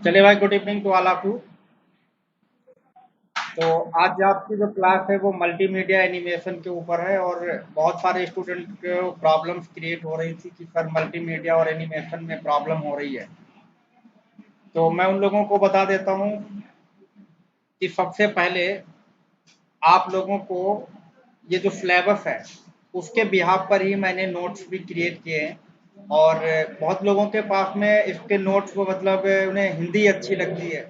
चलिए भाई, good evening to all of you. तो आज आपकी जो क्लास है वो मल्टीमीडिया एनिमेशन के ऊपर है और बहुत सारे स्टूडेंट को प्रॉब्लम्स क्रिएट हो रही थी कि सर मल्टीमीडिया और एनिमेशन में प्रॉब्लम हो रही है। तो मैं उन लोगों को बता देता हूँ कि सबसे पहले आप लोगों को ये जो सिलेबस है उसके बिहाफ पर ही मैंने नोट्स भी क्रिएट किए हैं और बहुत लोगों के पास में इसके नोट्स को मतलब उन्हें हिंदी अच्छी लगती है,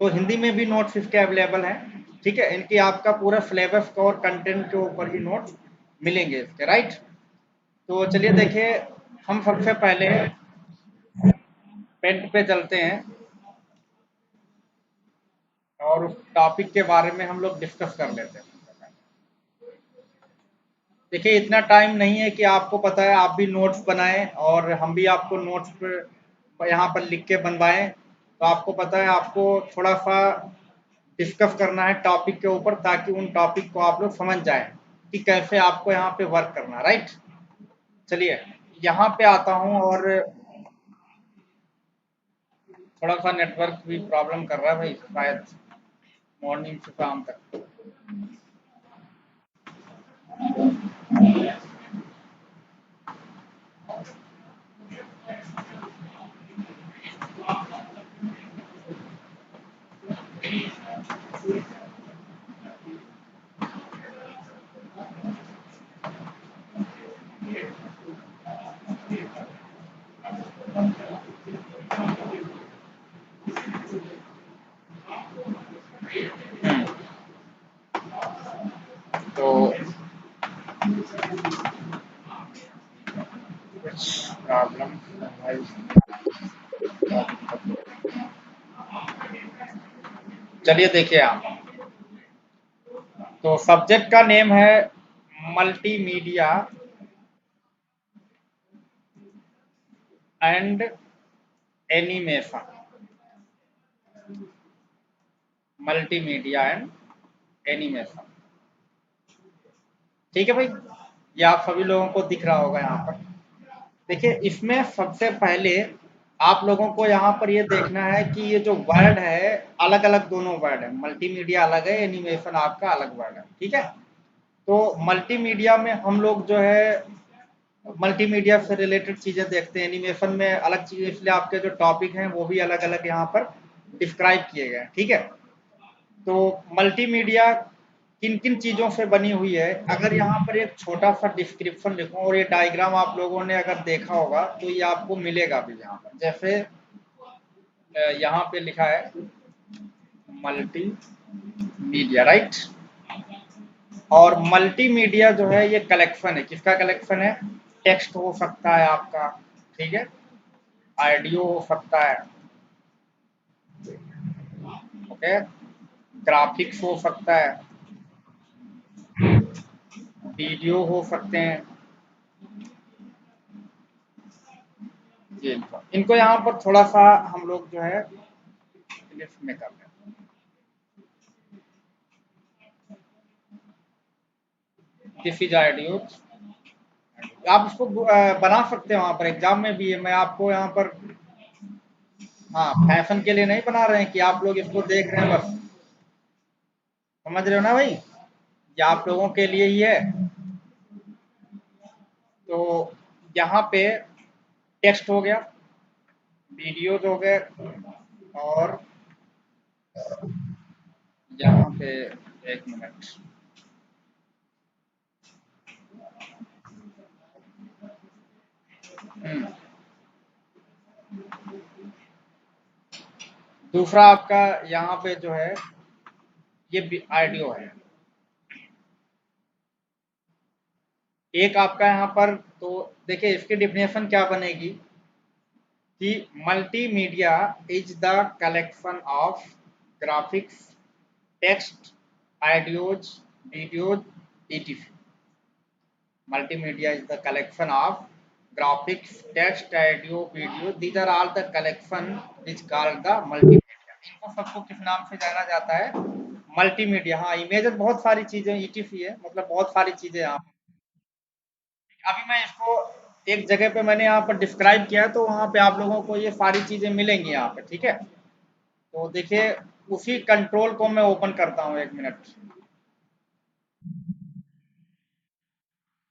तो हिंदी में भी नोट्स इसके अवेलेबल हैं। ठीक है, इनकी आपका पूरा सिलेबस का और कंटेंट के ऊपर ही नोट्स मिलेंगे इसके, राइट। तो चलिए देखिए, हम सबसे पहले पेंट पे चलते हैं और उस टॉपिक के बारे में हम लोग डिस्कस कर लेते हैं। देखिए, इतना टाइम नहीं है कि आपको पता है आप भी नोट्स बनाएं और हम भी आपको नोट्स पर यहाँ पर लिख के बनवाएं। तो आपको पता है आपको थोड़ा सा डिस्कस करना है टॉपिक के ऊपर, ताकि उन टॉपिक को आप लोग समझ जाएं कि कैसे आपको यहाँ पे वर्क करना, राइट। चलिए, यहाँ पे आता हूँ और थोड़ा सा नेटवर्क भी प्रॉब्लम कर रहा है भाई, शायद मॉर्निंग से शाम तक। तो कुछ प्रॉब्लम भाई, चलिए देखिए आप, तो सब्जेक्ट का नेम है multimedia and animation. Multimedia and animation, ठीक है भाई। ये आप सभी लोगों को दिख रहा होगा यहाँ पर। देखिए, इसमें सबसे पहले आप लोगों को यहाँ पर ये देखना है कि ये जो वर्ड है, अलग अलग दोनों वर्ड है। मल्टीमीडिया अलग है, एनिमेशन आपका अलग वर्ड है, ठीक है। तो मल्टीमीडिया में हम लोग जो है मल्टीमीडिया से रिलेटेड चीजें देखते हैं, एनिमेशन में अलग चीजें, इसलिए आपके जो टॉपिक हैं वो भी अलग अलग यहाँ पर डिस्क्राइब किए गए हैं, ठीक है। तो मल्टीमीडिया किन किन चीजों से बनी हुई है, अगर यहाँ पर एक छोटा सा डिस्क्रिप्शन लिखूं और ये डायग्राम आप लोगों ने अगर देखा होगा तो ये आपको मिलेगा भी यहाँ पर। जैसे यहाँ पे लिखा है मल्टी मीडिया, राइट। और मल्टीमीडिया जो है ये कलेक्शन है, किसका कलेक्शन है? टेक्स्ट हो सकता है आपका, ठीक है, ऑडियो हो सकता है, ओके, ग्राफिक्स हो सकता है, वीडियो हो सकते हैं। जी, इनको यहाँ पर थोड़ा सा हम लोग जो है लिस्ट में कर लें। दिस इज ऑडियो, आप इसको बना सकते हैं, वहाँ पर एग्जाम में भी है। मैं आपको यहाँ पर, हाँ, फैशन के लिए नहीं बना रहे हैं कि आप लोग इसको देख रहे हैं बस, समझ रहे हो ना भाई, ये आप लोगों के लिए ही है। तो यहाँ पे टेक्स्ट हो गया, वीडियोज हो गए, और यहाँ पे एक मिनट, दूसरा आपका यहाँ पे जो है ये ऑडियो है। एक आपका यहाँ पर, तो देखिए इसकी डिफिनेशन क्या बनेगी कि multimedia is the collection of graphics, text, audios, videos, etc. Multimedia is the collection of graphics, text, audio, video. These are all the collection which called the multimedia. इनको सबको किस नाम से जाना जाता है? मल्टीमीडिया। हाँ, इमेज बहुत सारी चीजें etc है, मतलब बहुत सारी चीजें यहाँ। अभी मैं इसको एक जगह पे मैंने यहाँ पर डिस्क्राइब किया है, तो वहाँ पे आप लोगों को ये सारी चीजें मिलेंगी यहाँ पे, ठीक है। तो देखिए उसी कंट्रोल को मैं ओपन करता हूँ, 1 मिनट।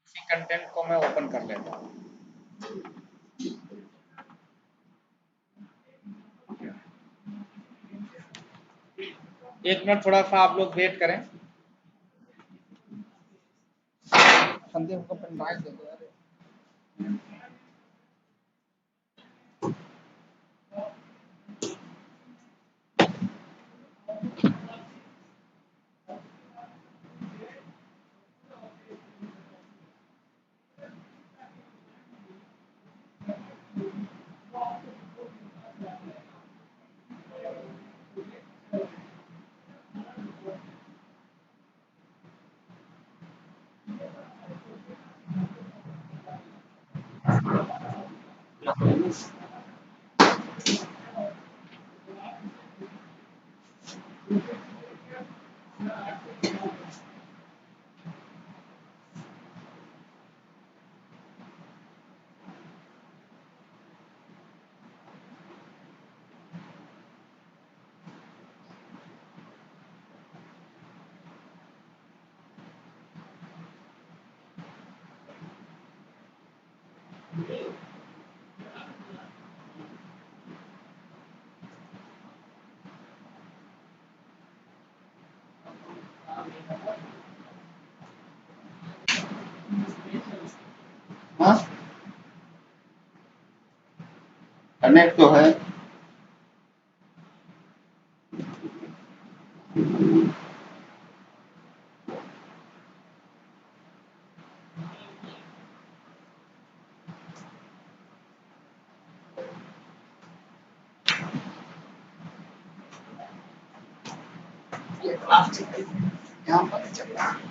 इसी कंटेंट को मैं ओपन कर लेता हूँ। 1 मिनट थोड़ा सा आप लोग वेट करें। संदीप को पेन ड्राइव दे दो यार। हाँ, कनेक्ट तो है। ये प्लास्टिक यहाँ पर चल रहा है।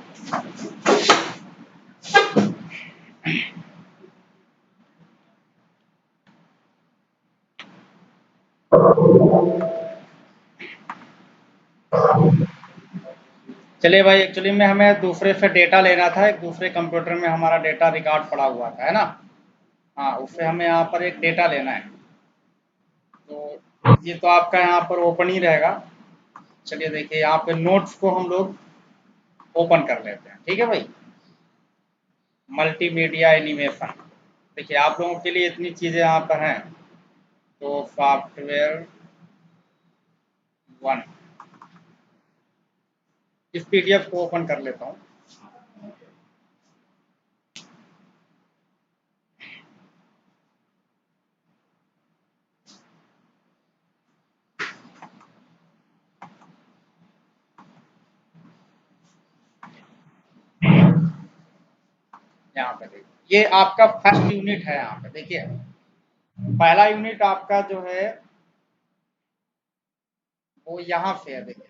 चलिए भाई, एक्चुअली में हमें दूसरे से डेटा लेना था, एक दूसरे कंप्यूटर में हमारा डेटा रिकॉर्ड पड़ा हुआ था, है ना। हाँ, उससे हमें यहाँ पर एक डेटा लेना है। तो ये तो आपका यहाँ पर ओपन ही रहेगा। चलिए देखिए, यहाँ पे नोट्स को हम लोग ओपन कर लेते हैं, ठीक है भाई। मल्टीमीडिया एनिमेशन, देखिए आप लोगों के लिए इतनी चीज़ें यहाँ पर हैं। तो सॉफ्टवेयर 1, इस पीडीएफ को ओपन कर लेता हूँ। यहाँ पे देखिए, ये आपका फर्स्ट यूनिट है। यहाँ पे देखिए, पहला यूनिट आपका जो है वो यहाँ से है। देखिए,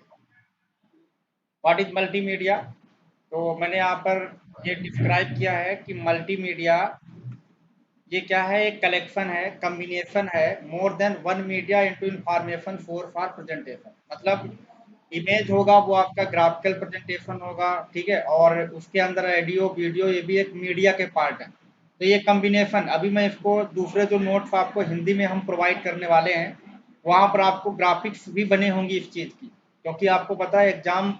व्हाट इज मल्टीमीडिया। तो मैंने यहाँ पर ये डिस्क्राइब किया है कि मल्टीमीडिया ये क्या है, एक कलेक्शन है, कॉम्बिनेशन है, more than one media into information source for presentation. मतलब इमेज होगा वो आपका ग्राफिकल प्रेजेंटेशन होगा, ठीक है, और उसके अंदर ऑडियो वीडियो ये भी एक मीडिया के पार्ट है। तो ये कॉम्बिनेशन, अभी मैं इसको दूसरे जो नोट्स आपको हिंदी में हम प्रोवाइड करने वाले हैं, वहाँ पर आपको ग्राफिक्स भी बने होंगी इस चीज़ की, क्योंकि आपको पता है एग्जाम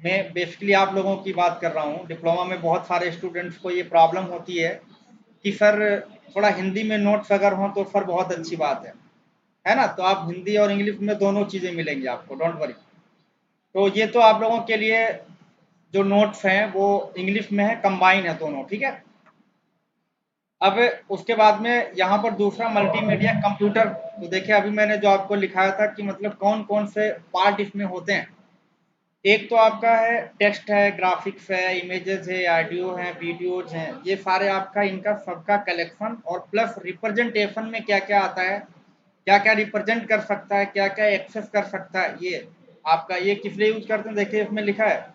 में बेसिकली आप लोगों की बात कर रहा हूँ, डिप्लोमा में बहुत सारे स्टूडेंट्स को ये प्रॉब्लम होती है कि सर थोड़ा हिंदी में नोट्स अगर हों तो सर बहुत अच्छी बात है ना। तो आप हिंदी और इंग्लिश में दोनों चीज़ें मिलेंगी आपको, डोंट वरी। तो ये तो आप लोगों के लिए जो नोट्स हैं वो इंग्लिश में है, कंबाइन है दोनों, ठीक है। अब उसके बाद में यहाँ पर दूसरा मल्टीमीडिया कंप्यूटर। तो देखिए, अभी मैंने जो आपको लिखाया था कि मतलब कौन कौन से पार्ट इसमें होते हैं। एक तो आपका है टेक्स्ट है, ग्राफिक्स है, इमेजेस है, ऑडियो है, वीडियोज हैं, ये सारे आपका इनका सबका कलेक्शन, और प्लस रिप्रेजेंटेशन में क्या क्या आता है, क्या क्या रिप्रेजेंट कर सकता है, क्या क्या एक्सेस कर सकता है, ये आपका ये किस लिए यूज करते हैं। देखिए इसमें लिखा है,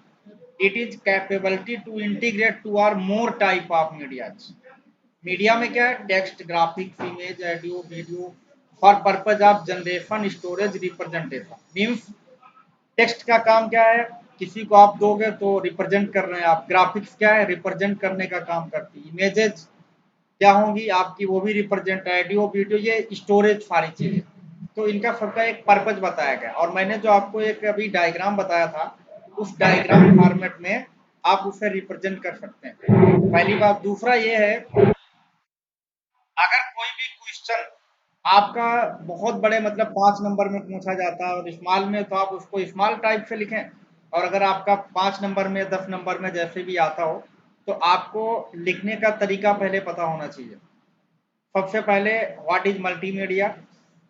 it is capability to integrate two or more type of media. Media में क्या है, text, graphics, image, audio, video, for purpose of generation, storage, representation. Means text का काम क्या है, किसी को आप दोगे तो रिप्रेजेंट कर रहे हैं आप। ग्राफिक्स क्या है, रिप्रेजेंट करने का काम करती है। इमेजेस क्या होंगी आपकी, वो भी रिप्रेजेंट। ऑडियो वीडियो ये स्टोरेज सारी चीजें। तो इनका सबका एक पर्पज बताया गया, और मैंने जो आपको एक अभी डायग्राम बताया था, उस डायग्राम फॉर्मेट में आप उसे रिप्रेजेंट कर सकते हैं। पहली बात। दूसरा ये है, अगर कोई भी क्वेश्चन आपका बहुत बड़े मतलब 5 नंबर में पूछा जाता है और स्मॉल में, तो आप उसको स्मॉल टाइप से लिखें, और अगर आपका 5 नंबर में 10 नंबर में जैसे भी आता हो, तो आपको लिखने का तरीका पहले पता होना चाहिए। सबसे पहले व्हाट इज मल्टीमीडिया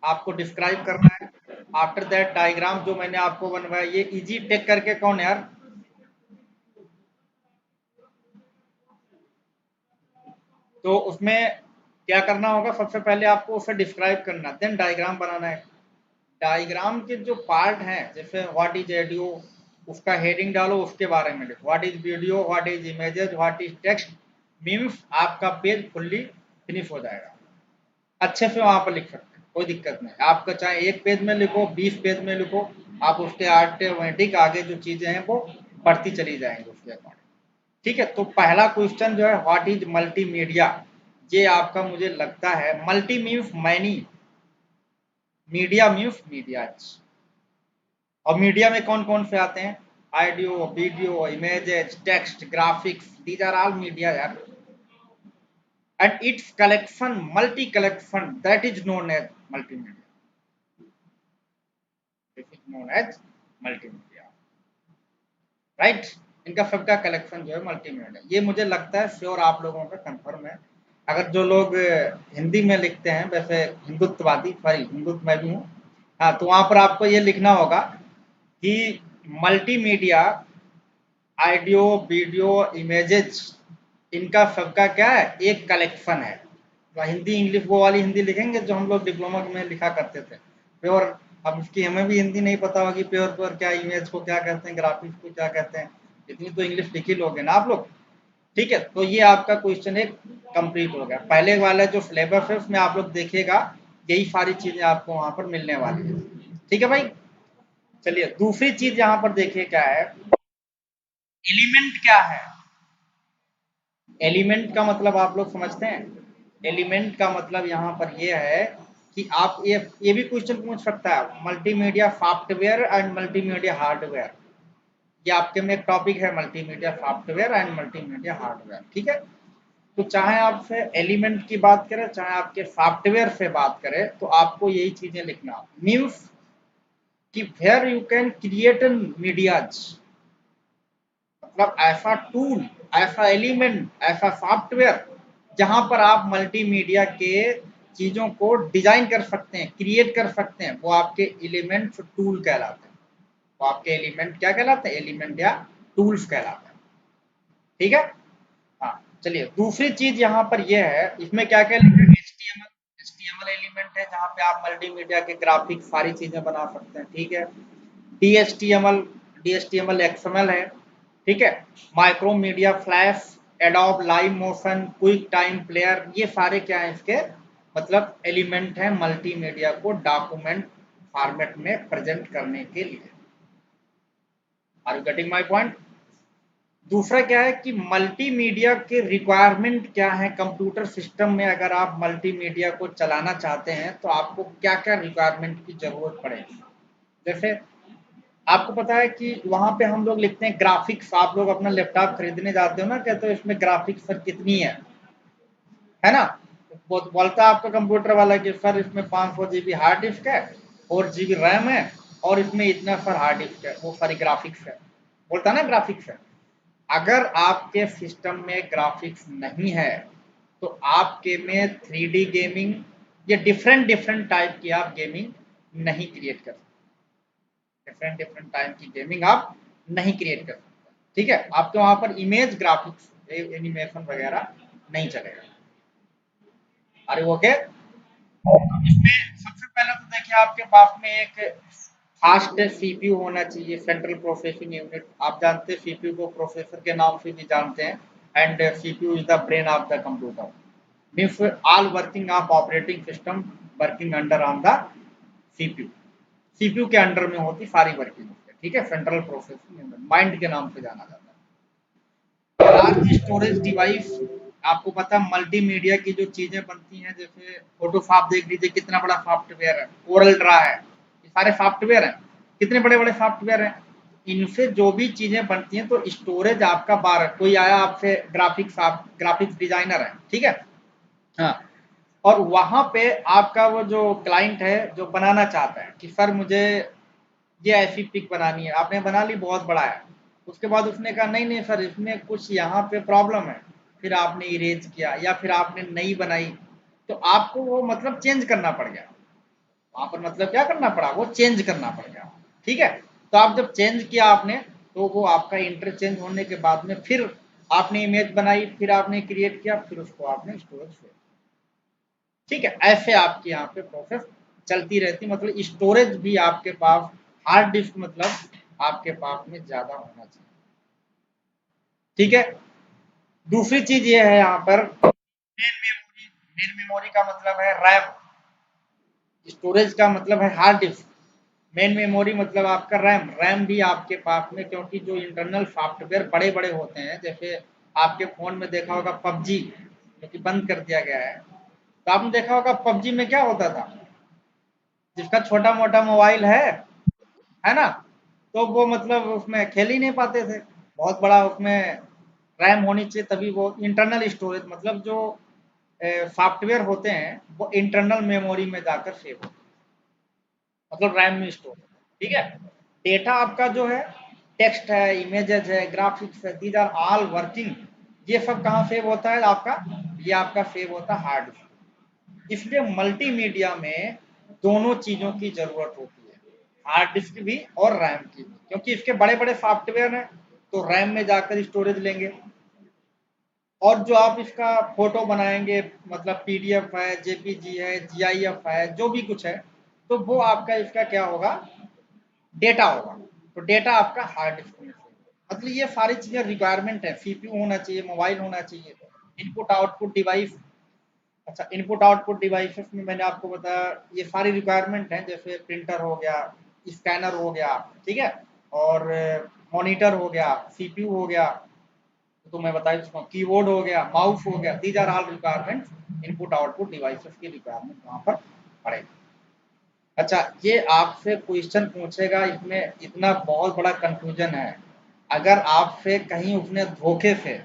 आपको डिस्क्राइब करना है। आफ्टर दैट डायग्राम जो मैंने आपको बनवाया, ये इजी टेक करके कौन है यार, तो उसमें क्या करना होगा, सबसे पहले आपको उसे डिस्क्राइब करना, देन डायग्राम बनाना है। डायग्राम के जो पार्ट हैं, जैसे व्हाट इज ऑडियो, उसका हेडिंग डालो, उसके बारे में लिखो। What is video, what is images, what is text, means आपका पेज फुल्ली फिनिश हो जाएगा। अच्छे से वहां पर लिख सकते हैं, कोई दिक्कत नहीं। आपका चाहे 1 पेज में लिखो, 20 पेज में लिखो, आप उसके ऑटोमेटिक आगे जो चीजें हैं वो बढ़ती चली जाएंगी उसके अकॉर्डिंग। ठीक है, तो पहला क्वेश्चन जो है व्हाट इज मल्टीमीडिया, ये आपका मुझे लगता है, multi means many, media means medias. और मीडिया में कौन कौन से आते हैं, audio, video, images, text, graphics, these are all media यार। And its collection, multi collection, that is known as multimedia, this is known as multimedia, right. इनका सबका कलेक्शन जो है मल्टीमीडिया। ये मुझे लगता है श्योर आप लोगों का कंफर्म है। अगर जो लोग हिंदी में लिखते हैं, वैसे हिंदुत्ववादी, सॉरी हिंदुत्व में भी हूँ, हाँ, तो वहां पर आपको ये लिखना होगा कि मल्टीमीडिया, ऑडियो, वीडियो, इमेजेस, इनका सबका क्या है, एक कलेक्शन है। तो हिंदी इंग्लिश वो वाली हिंदी लिखेंगे जो हम लोग डिप्लोमा में लिखा करते थे, प्योर। अब इसकी हमें भी हिंदी नहीं पता होगी, प्योर प्योर क्या, इमेज को क्या कहते हैं, ग्राफिक्स को क्या कहते हैं, इतनी तो इंग्लिश लिख ही लोगे ना आप लोग। ठीक है, तो ये आपका क्वेश्चन एक कंप्लीट हो गया। पहले वाला जो सिलेबस है उसमें आप लोग देखिएगा, यही सारी चीजें आपको वहां पर मिलने वाली है। ठीक है भाई, चलिए दूसरी चीज यहाँ पर देखिए क्या है, एलिमेंट क्या है। एलिमेंट का मतलब आप लोग समझते हैं, एलिमेंट का मतलब यहाँ पर ये है कि आप ये भी क्वेश्चन पूछ सकता है, multimedia software and multimedia hardware. ये आपके में एक टॉपिक है, multimedia software and multimedia hardware. ठीक है, तो चाहे आप एलिमेंट की बात करें, चाहे आपके सॉफ्टवेयर से बात करें, तो आपको यही चीजें लिखना मीन्स कि where you can create an medias, मतलब ऐसा टूल, ऐसा एलिमेंट, ऐसा सॉफ्टवेयर जहां पर आप मल्टीमीडिया के चीजों को डिजाइन कर सकते हैं, क्रिएट कर सकते हैं, वो आपके एलिमेंट टूल कहलाते हैं। वो आपके एलिमेंट क्या कहलाते हैं, एलिमेंट या टूल्स कहलाते हैं। ठीक है, हाँ, चलिए दूसरी चीज यहाँ पर यह है, इसमें क्या क्या लिखा है, HTML। HTML एलिमेंट है जहाँ पे आप मल्टीमीडिया के ग्राफिक सारी चीजें बना सकते हैं। ठीक है, DHTML, DHTML XML है। ठीक है, Micromedia, Flash, Adobe LiveMotion, QuickTime Player, ये सारे क्या है इसके मतलब एलिमेंट है मल्टीमीडिया को डॉक्यूमेंट फॉर्मेट में प्रेजेंट करने के लिए। Are you getting my point. दूसरा क्या है कि मल्टीमीडिया के रिक्वायरमेंट क्या है कंप्यूटर सिस्टम में, अगर आप मल्टीमीडिया को चलाना चाहते हैं तो आपको क्या क्या रिक्वायरमेंट की जरूरत पड़ेगी। जैसे आपको पता है कि वहां पे हम लोग लिखते हैं ग्राफिक्स, आप लोग अपना लैपटॉप खरीदने जाते हो ना, कहते हो इसमें ग्राफिक्स सर कितनी है ना, बोलता है आपका कंप्यूटर वाला कि सर इसमें 500 GB हार्ड डिस्क है, 4 GB रैम है, और इसमें इतना सर हार्ड डिस्क है, वो सारी ग्राफिक्स है, बोलता है ना ग्राफिक्स है। अगर आपके सिस्टम में ग्राफिक्स नहीं है, तो आपके में 3D गेमिंग या डिफरेंट डिफरेंट टाइप की आप गेमिंग नहीं क्रिएट कर सकते। डिफरेंट डिफरेंट टाइप की गेमिंग आप नहीं क्रिएट कर सकते। ठीक है, आपके वहां पर इमेज ग्राफिक्स, एनिमेशन वगैरह नहीं चलेगा। अरे ओके, इसमें सबसे पहले तो देखिए आपके पास में एक फास्ट सीपीयू होना चाहिए, सेंट्रल प्रोसेसिंग यूनिट। आप जानते हैं सीपीयू को प्रोसेसर के नाम से भी जानते हैं, and CPU is the brain of the computer, means all working of operating system working under on the CPU. CPU के अंडर में होती सारी वर्किंग। ठीक है, सेंट्रल प्रोसेसिंग यूनिट, माइंड के नाम से जाना जाता है। लार्ज स्टोरेज डिवाइस, आपको पता है मल्टीमीडिया की जो चीजें बनती हैं, जैसे फोटोशॉप देख लीजिए, कितना बड़ा सॉफ्टवेयर है, कोरल ड्रा है, ये सारे सॉफ्टवेयर हैं, कितने बड़े बड़े सॉफ्टवेयर हैं। इनसे जो भी चीजें बनती हैं, तो स्टोरेज आपका बार, कोई आया आपसे ग्राफिक्स डिजाइनर है, ठीक है, हाँ, और वहां पे आपका वो जो क्लाइंट है जो बनाना चाहता है कि सर मुझे ये ऐसी पिक बनानी है, आपने बना ली, बहुत बड़ा है, उसके बाद उसने कहा नहीं नहीं सर इसमें कुछ यहाँ पे प्रॉब्लम है, फिर आपने इरेज किया या फिर आपने नई बनाई, तो आपको वो मतलब चेंज करना पड़ गया, वहां पर मतलब क्या करना पड़ा, वो चेंज करना पड़ गया, ठीक है। तो आप जब चेंज किया आपने, तो वो आपका इंटरचेंज होने के बाद में फिर आपने इमेज बनाई, फिर आपने क्रिएट किया, फिर उसको आपने स्टोरेज, ठीक है, ऐसे आपके यहाँ पे प्रोसेस चलती रहती, मतलब स्टोरेज भी आपके पास, हार्ड डिस्क मतलब आपके पास में ज्यादा होना चाहिए, ठीक है। दूसरी चीज ये है यहाँ पर मेन मेमोरी का मतलब है रैम, स्टोरेज का मतलब है हार्ड डिस्क, मेन मेमोरी मतलब आपका रैम, रैम भी आपके पास में, क्योंकि जो इंटरनल सॉफ्टवेयर बड़े बड़े होते हैं, जैसे आपके फोन में देखा होगा पबजी, जो कि बंद कर दिया गया है, तो आपने देखा होगा पबजी में क्या होता था, जिसका छोटा मोटा मोबाइल है ना, तो वो मतलब उसमें खेल ही नहीं पाते थे, बहुत बड़ा उसमें रैम होनी चाहिए, तभी वो इंटरनल स्टोरेज मतलब जो सॉफ्टवेयर होते हैं वो इंटरनल मेमोरी में जाकर सेव होते हैं, मतलब रैम में स्टोर, ठीक है। डेटा आपका जो है, टेक्स्ट है, इमेजेस है, ग्राफिक्स है, दीज आर ऑल वर्किंग, ये सब कहाँ सेव होता है आपका, ये आपका सेव होता है हार्ड डिस्क। इसलिए मल्टीमीडिया में दोनों चीजों की जरूरत होती है, हार्ड डिस्क भी और रैम की भी, क्योंकि इसके बड़े बड़े सॉफ्टवेयर हैं, तो रैम में जाकर स्टोरेज लेंगे, और जो आप इसका फोटो बनाएंगे, मतलब पीडीएफ है, जेपीजी है, जीआईएफ है, जो भी कुछ है, तो वो आपका इसका क्या होगा, डेटा होगा, तो डेटा आपका हार्ड डिस्क में होगा। मतलब ये सारी चीजें रिक्वायरमेंट है, सीपीयू होना चाहिए, मोबाइल होना चाहिए, इनपुट आउटपुट डिवाइस। अच्छा, इनपुट आउटपुट डिवाइसेस में मैंने आपको बताया ये सारी रिक्वायरमेंट है, जैसे प्रिंटर हो गया, स्कैनर हो गया, ठीक है, और मॉनिटर हो गया, सीपीयू हो गया, तो मैं बता चुका हूँ, कीबोर्ड हो गया, माउस हो गया, these are all requirement, input output devices की रिक्वायरमेंट वहां पर पड़ेगी। अच्छा, ये आपसे क्वेश्चन पूछेगा, इसमें इतना बहुत बड़ा कंफ्यूजन है, अगर आपसे कहीं उसने धोखे से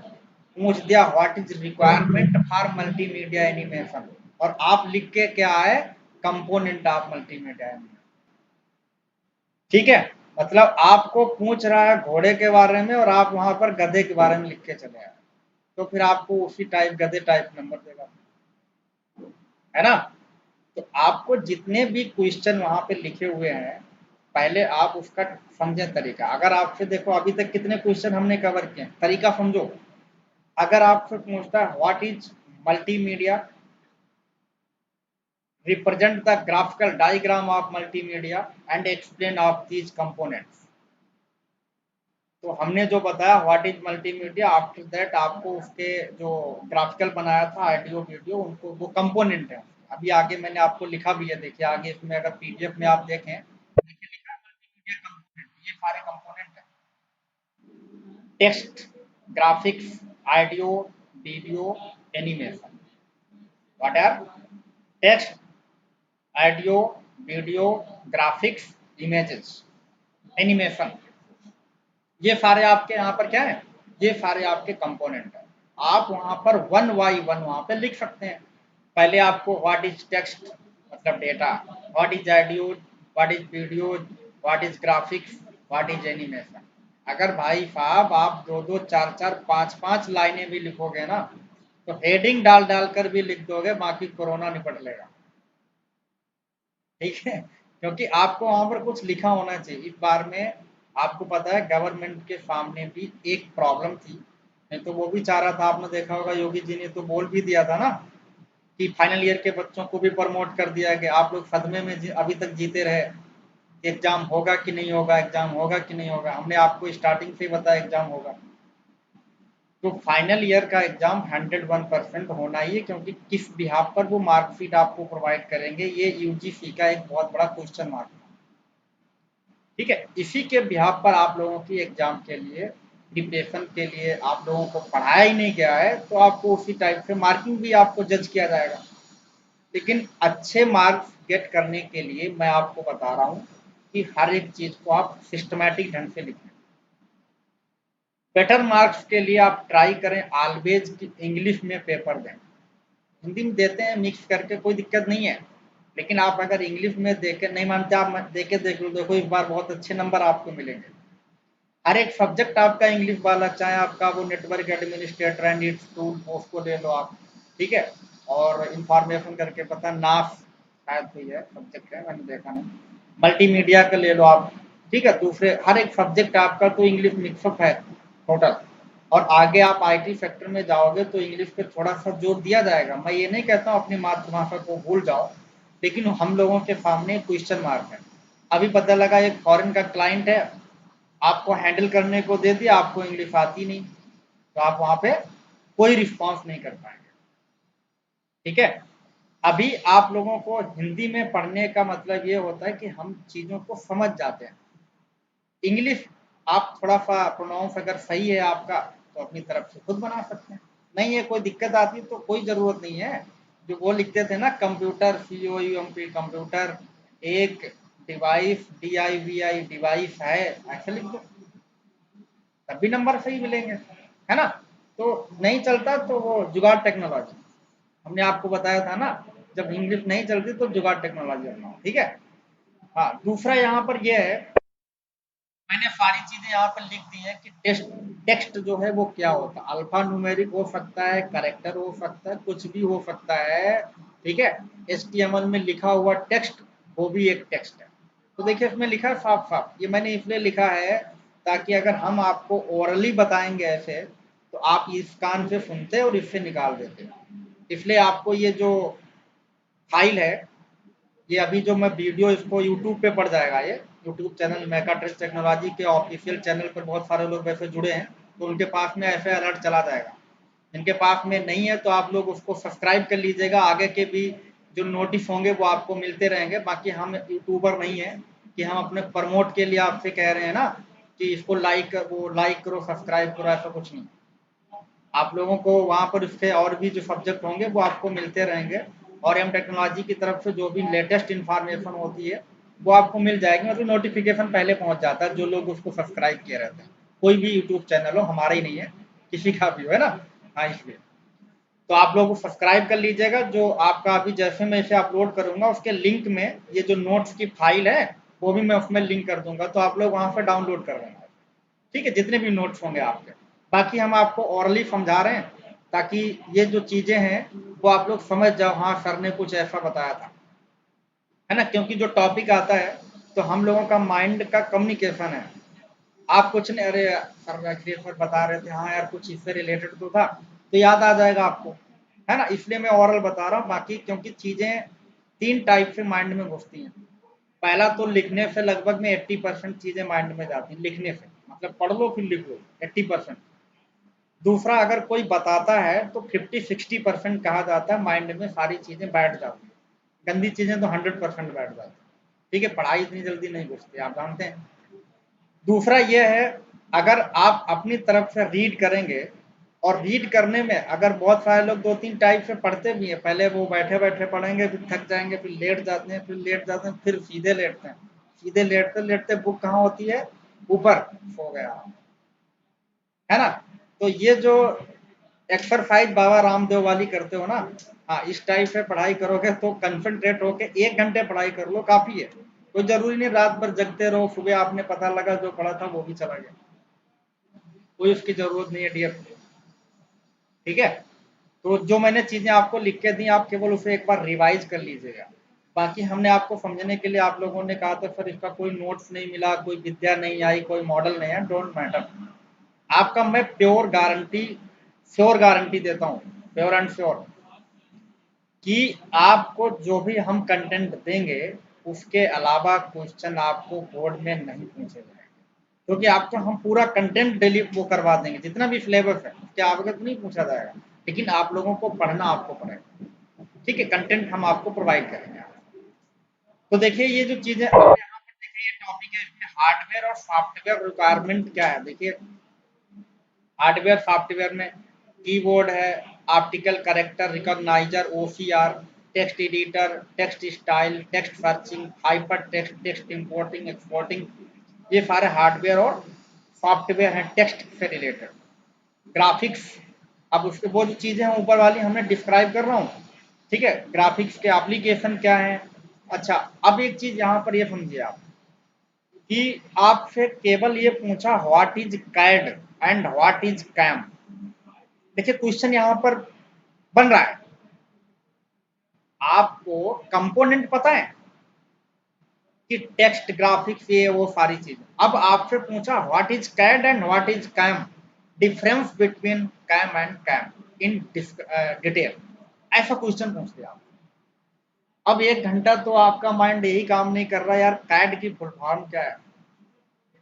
पूछ दिया what is requirement for multimedia animation, और आप लिख के क्या आए, कंपोनेंट ऑफ मल्टीमीडिया एनिमेशन, ठीक है, मतलब आपको पूछ रहा है घोड़े के बारे में और आप वहां पर गधे के बारे में लिख के चले आए, तो फिर आपको उसी टाइप गधे टाइप नंबर देगा, है ना। तो आपको जितने भी क्वेश्चन वहां पे लिखे हुए हैं, पहले आप उसका समझें तरीका, अगर आपसे देखो अभी तक कितने क्वेश्चन हमने कवर किए, तरीका समझो। अगर आपसे पूछता है what is multimedia, represent the graphical diagram of multimedia and explain of these components, तो हमने जो बताया what is multimedia, after that आपको उसके जो ग्राफिकल बनाया था ऑडियो वीडियो, उनको वो कंपोनेंट है, अभी आगे मैंने आपको लिखा भी है, देखिए आगे इसमें अगर पीडीएफ में आप देखें, देखिए लिखा है मल्टीमीडिया कंपोनेंट, ये सारे कंपोनेंट है, text, graphics, audio, video, animation, what are text, audio, video, graphics, images, animation, ये सारे आपके यहाँ पर क्या है, ये सारे आपके कंपोनेंट है, आप वहां पर वन बाई वन वहां पे लिख सकते हैं। पहले आपको व्हाट इज टेक्स्ट मतलब data, what is audio, what is video, what is graphics, what is animation, अगर भाई साहब आप दो दो चार चार पांच पांच लाइनें भी लिखोगे ना, तो हेडिंग डाल डाल कर भी लिख दोगे, बाकी कोरोना निपट लेगा, ठीक है, क्योंकि आपको वहां पर कुछ लिखा होना चाहिए। इस बार में आपको पता है गवर्नमेंट के सामने भी एक प्रॉब्लम थी, नहीं तो वो भी चाह रहा था, आपने देखा होगा योगी जी ने तो बोल भी दिया था ना कि फाइनल ईयर के बच्चों को भी प्रमोट कर दिया कि आप लोग सदमे में अभी तक जीते रहे, एग्जाम होगा कि नहीं होगा, एग्जाम होगा कि नहीं होगा, हमने आपको स्टार्टिंग से ही बताया एग्जाम होगा, तो फाइनल ईयर का एग्जाम 101% होना ही है, क्योंकि किस बिहाफ पर वो मार्कशीट आपको प्रोवाइड करेंगे, ये यूजीसी का एक बहुत बड़ा क्वेश्चन मार्क है, ठीक है, इसी के बिहाफ पर आप लोगों की एग्जाम के लिए डिप्रेशन के लिए आप लोगों को पढ़ाया ही नहीं गया है तो आपको उसी टाइप से मार्किंग भी आपको जज किया जाएगा। लेकिन अच्छे मार्क्स गेट करने के लिए मैं आपको बता रहा हूँ कि हर एक चीज़ को आप सिस्टमैटिक ढंग से लिखें। बेटर मार्क्स के लिए आप ट्राई करें ऑलवेज कि इंग्लिश में पेपर दें। हिंदी में देते हैं मिक्स करके, कोई दिक्कत नहीं है, लेकिन आप अगर इंग्लिश में देके नहीं मानते, आप दे के देख लो, देखो इस बार बहुत अच्छे नंबर आपको मिलेंगे। हर एक सब्जेक्ट आपका इंग्लिश वाला, चाहे आपका वो network administrator and it's tool उसको ले लो आप, ठीक है। और इंफॉर्मेशन करके पता नाफ शायद कोई है सब्जेक्ट है, मैंने देखा नहीं, मल्टीमीडिया का ले लो आप, ठीक है। दूसरे हर एक सब्जेक्ट आपका तो इंग्लिश मिक्सअप है टोटल। और आगे आप आईटी सेक्टर में जाओगे तो इंग्लिश पे थोड़ा सा जोर दिया जाएगा। मैं ये नहीं कहता हूँ अपनी मातृभाषा को भूल जाओ, लेकिन हम लोगों के सामने क्वेश्चन मार्क है। अभी पता लगा एक फॉरेन का क्लाइंट है, आपको हैंडल करने को दे दिया, आपको इंग्लिश आती नहीं, तो आप वहां पे कोई रिस्पॉन्स नहीं कर पाएंगे, ठीक है। अभी आप लोगों को हिंदी में पढ़ने का मतलब ये होता है कि हम चीजों को समझ जाते हैं। इंग्लिश आप थोड़ा सा प्रोनाउंस अगर सही है आपका तो अपनी तरफ से खुद बना सकते हैं। नहीं है कोई दिक्कत आती तो कोई जरूरत नहीं है। जो वो लिखते थे ना कंप्यूटर, COUMP कंप्यूटर एक डिवाइस, DIVI डिवाइस है, ऐसे लिख दो, तब भी नंबर सही मिलेंगे, है ना। तो नहीं चलता तो वो जुगाड़ टेक्नोलॉजी, हमने आपको बताया था ना, जब इंग्लिश नहीं चलती तो जुगाड़ टेक्नोलॉजी अपनाओ, ठीक है। हाँ, दूसरा यहाँ पर यह है, मैंने सारी चीजें यहाँ पर लिख दी है कि टेक्स्ट जो है वो क्या होता है। अल्फा न्यूमेरिक हो सकता है, करेक्टर हो सकता है, कुछ भी हो सकता है, ठीक है। HTML में लिखा हुआ टेक्स्ट वो भी एक टेक्स्ट है। तो देखिए इसमें लिखा है साफ साफ, ये मैंने इसलिए लिखा है ताकि अगर हम आपको ओरली बताएंगे ऐसे तो आप इस कान से सुनते और इससे निकाल देते। इसलिए आपको ये जो फाइल है, ये अभी जो मैं वीडियो इसको यूट्यूब पे पड़ जाएगा, ये यूट्यूब चैनल मेकाट्रिक्स टेक्नोलॉजी के ऑफिशियल चैनल पर बहुत सारे लोग वैसे जुड़े हैं, तो उनके पास में ऐसे अलर्ट चला जाएगा। जिनके पास में नहीं है तो आप लोग उसको सब्सक्राइब कर लीजिएगा, आगे के भी जो नोटिस होंगे वो आपको मिलते रहेंगे। बाकी हम यूट्यूबर नहीं है कि हम अपने प्रमोट के लिए आपसे कह रहे हैं ना कि इसको लाइक करो सब्सक्राइब करो, ऐसा कुछ नहीं। आप लोगों को वहाँ पर इसके और भी जो सब्जेक्ट होंगे वो आपको मिलते रहेंगे, और एम टेक्नोलॉजी की तरफ से जो भी लेटेस्ट इन्फॉर्मेशन होती है वो आपको मिल जाएगी, मतलब नोटिफिकेशन पहले पहुंच जाता है जो लोग उसको सब्सक्राइब किए रहते हैं। कोई भी यूट्यूब चैनल हो, हमारा ही नहीं है, किसी का भी हो, है ना। हाँ, इसलिए तो आप लोग सब्सक्राइब कर लीजिएगा। जो आपका अभी जैसे मैं इसे अपलोड करूंगा उसके लिंक में ये जो नोट्स की फाइल है वो भी मैं उसमें लिंक कर दूंगा, तो आप लोग वहां से डाउनलोड कर लेंगे, ठीक है, जितने भी नोट्स होंगे आपके। बाकी हम आपको ओरली समझा रहे हैं ताकि ये जो चीजें हैं वो आप लोग समझ जाओ, हाँ सर ने कुछ ऐसा बताया था, है ना। क्योंकि जो टॉपिक आता है तो हम लोगों का माइंड का कम्युनिकेशन है। आप कुछ नहीं, अरे सर अखिलेश सर बता रहे थे, हाँ यार कुछ इससे रिलेटेड तो था, तो याद आ जाएगा आपको, है ना। इसलिए मैं ओरल बता रहा हूँ। बाकी क्योंकि चीजें तीन टाइप से माइंड में घुसती हैं। पहला तो लिखने से लगभग में 80% चीजें माइंड में जाती हैं, लिखने से मतलब पढ़ लो फिर लिख लो 80%। दूसरा अगर कोई बताता है तो 50-60% कहा जाता है माइंड में सारी चीजें बैठ जाती हैं। गंदी चीजें तो 100% बैठ जाती हैं, ठीक है। पढ़ाई इतनी जल्दी नहीं घुसती, आप जानते हैं। दूसरा ये है, अगर आप अपनी तरफ से रीड करेंगे, और रीड करने में अगर बहुत सारे लोग दो तीन टाइप से पढ़ते भी हैं, पहले वो बैठे बैठे पढ़ेंगे, फिर थक जाएंगे, फिर लेट जाते हैं, फिर लेट जाते हैं, फिर सीधे लेटते हैं। सीधे लेटते लेटते बुक कहाँ होती है, ऊपर, सो गया, है ना। तो ये जो एक्सरसाइज बाबा रामदेव वाली करते हो ना, हाँ इस टाइप से पढ़ाई करोगे तो कंसंट्रेट होके 1 घंटे पढ़ाई कर लो, काफी है। कोई जरूरी नहीं रात भर जगते रहो, सुबह आपने पता लगा जो पढ़ा था वो भी चला गया, कोई उसकी जरूरत नहीं है डियर, ठीक है। तो जो मैंने चीजें आपको लिख के दी आप केवल उसे एक बार रिवाइज कर लीजिएगा। बाकी हमने आपको समझने के लिए, आप लोगों ने कहा था सर इसका कोई नोट्स नहीं मिला, कोई विद्या नहीं आई, कोई मॉडल नहीं है, डोंट मैटर। आपका मैं प्योर गारंटी, श्योर गारंटी देता हूँ, प्योर एंड श्योर, कि आपको जो भी हम कंटेंट देंगे उसके अलावा क्वेश्चन आपको बोर्ड में नहीं पूछे जाएंगे। क्योंकि आपको हम पूरा कंटेंट डेली वो करवा देंगे, जितना भी सिलेबस है उसके आगे तो नहीं पूछा जाएगा, लेकिन आप लोगों को पढ़ना आपको पड़ेगा, ठीक है। कंटेंट हम आपको प्रोवाइड करेंगे। तो देखिए ये जो चीजें अब यहाँ पर देखिए ये टॉपिक है, इसमें हार्डवेयर और सॉफ्टवेयर रिक्वायरमेंट क्या है। देखिए हार्डवेयर सॉफ्टवेयर में कीबोर्ड है, optical character, recogniser, OCR, text editor, text style, text searching, hyper text, text importing exporting, ये सारे हार्डवेयर और सॉफ्टवेयर हैं टेक्स्ट से रिलेटेड। ग्राफिक्स, अब उसके वो जो चीजें हैं ऊपर वाली हमने डिस्क्राइब कर रहा हूँ, ठीक है। ग्राफिक्स के एप्लीकेशन क्या है। अच्छा, अब एक चीज यहाँ पर ये समझिए आप कि आपसे केवल ये पूछा what is CAD and what is CAM. देखिए क्वेश्चन यहाँ पर बन रहा है, आपको कंपोनेंट पता है कि टेक्स्ट ग्राफिक्स ये वो सारी चीजें। अब आपसे पूछा what is CAD and what is CAM, difference between CAM and CAM in detail, ऐसा क्वेश्चन पूछ लिया आप। अब 1 घंटा तो आपका माइंड यही काम नहीं कर रहा यार कैड की फुल फॉर्म क्या है।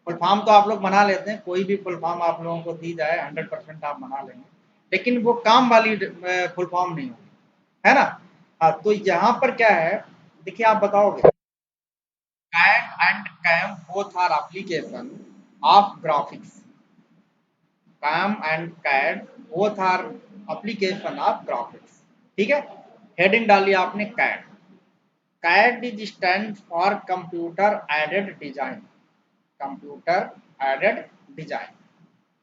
फुल फॉर्म तो आप लोग बना लेते हैं, कोई भी फुल फॉर्म आप लोगों को दी जाए 100% आप बना लेंगे, लेकिन वो काम वाली फुल फॉर्म नहीं होगी, है ना। हाँ, तो यहाँ पर क्या है, देखिए आप बताओगे CAD and CAM both are application of graphics. CAM and CAD both are application of graphics, ठीक है। हेडिंग डाली आपने CAD. CAD is stand for computer aided design, computer aided design,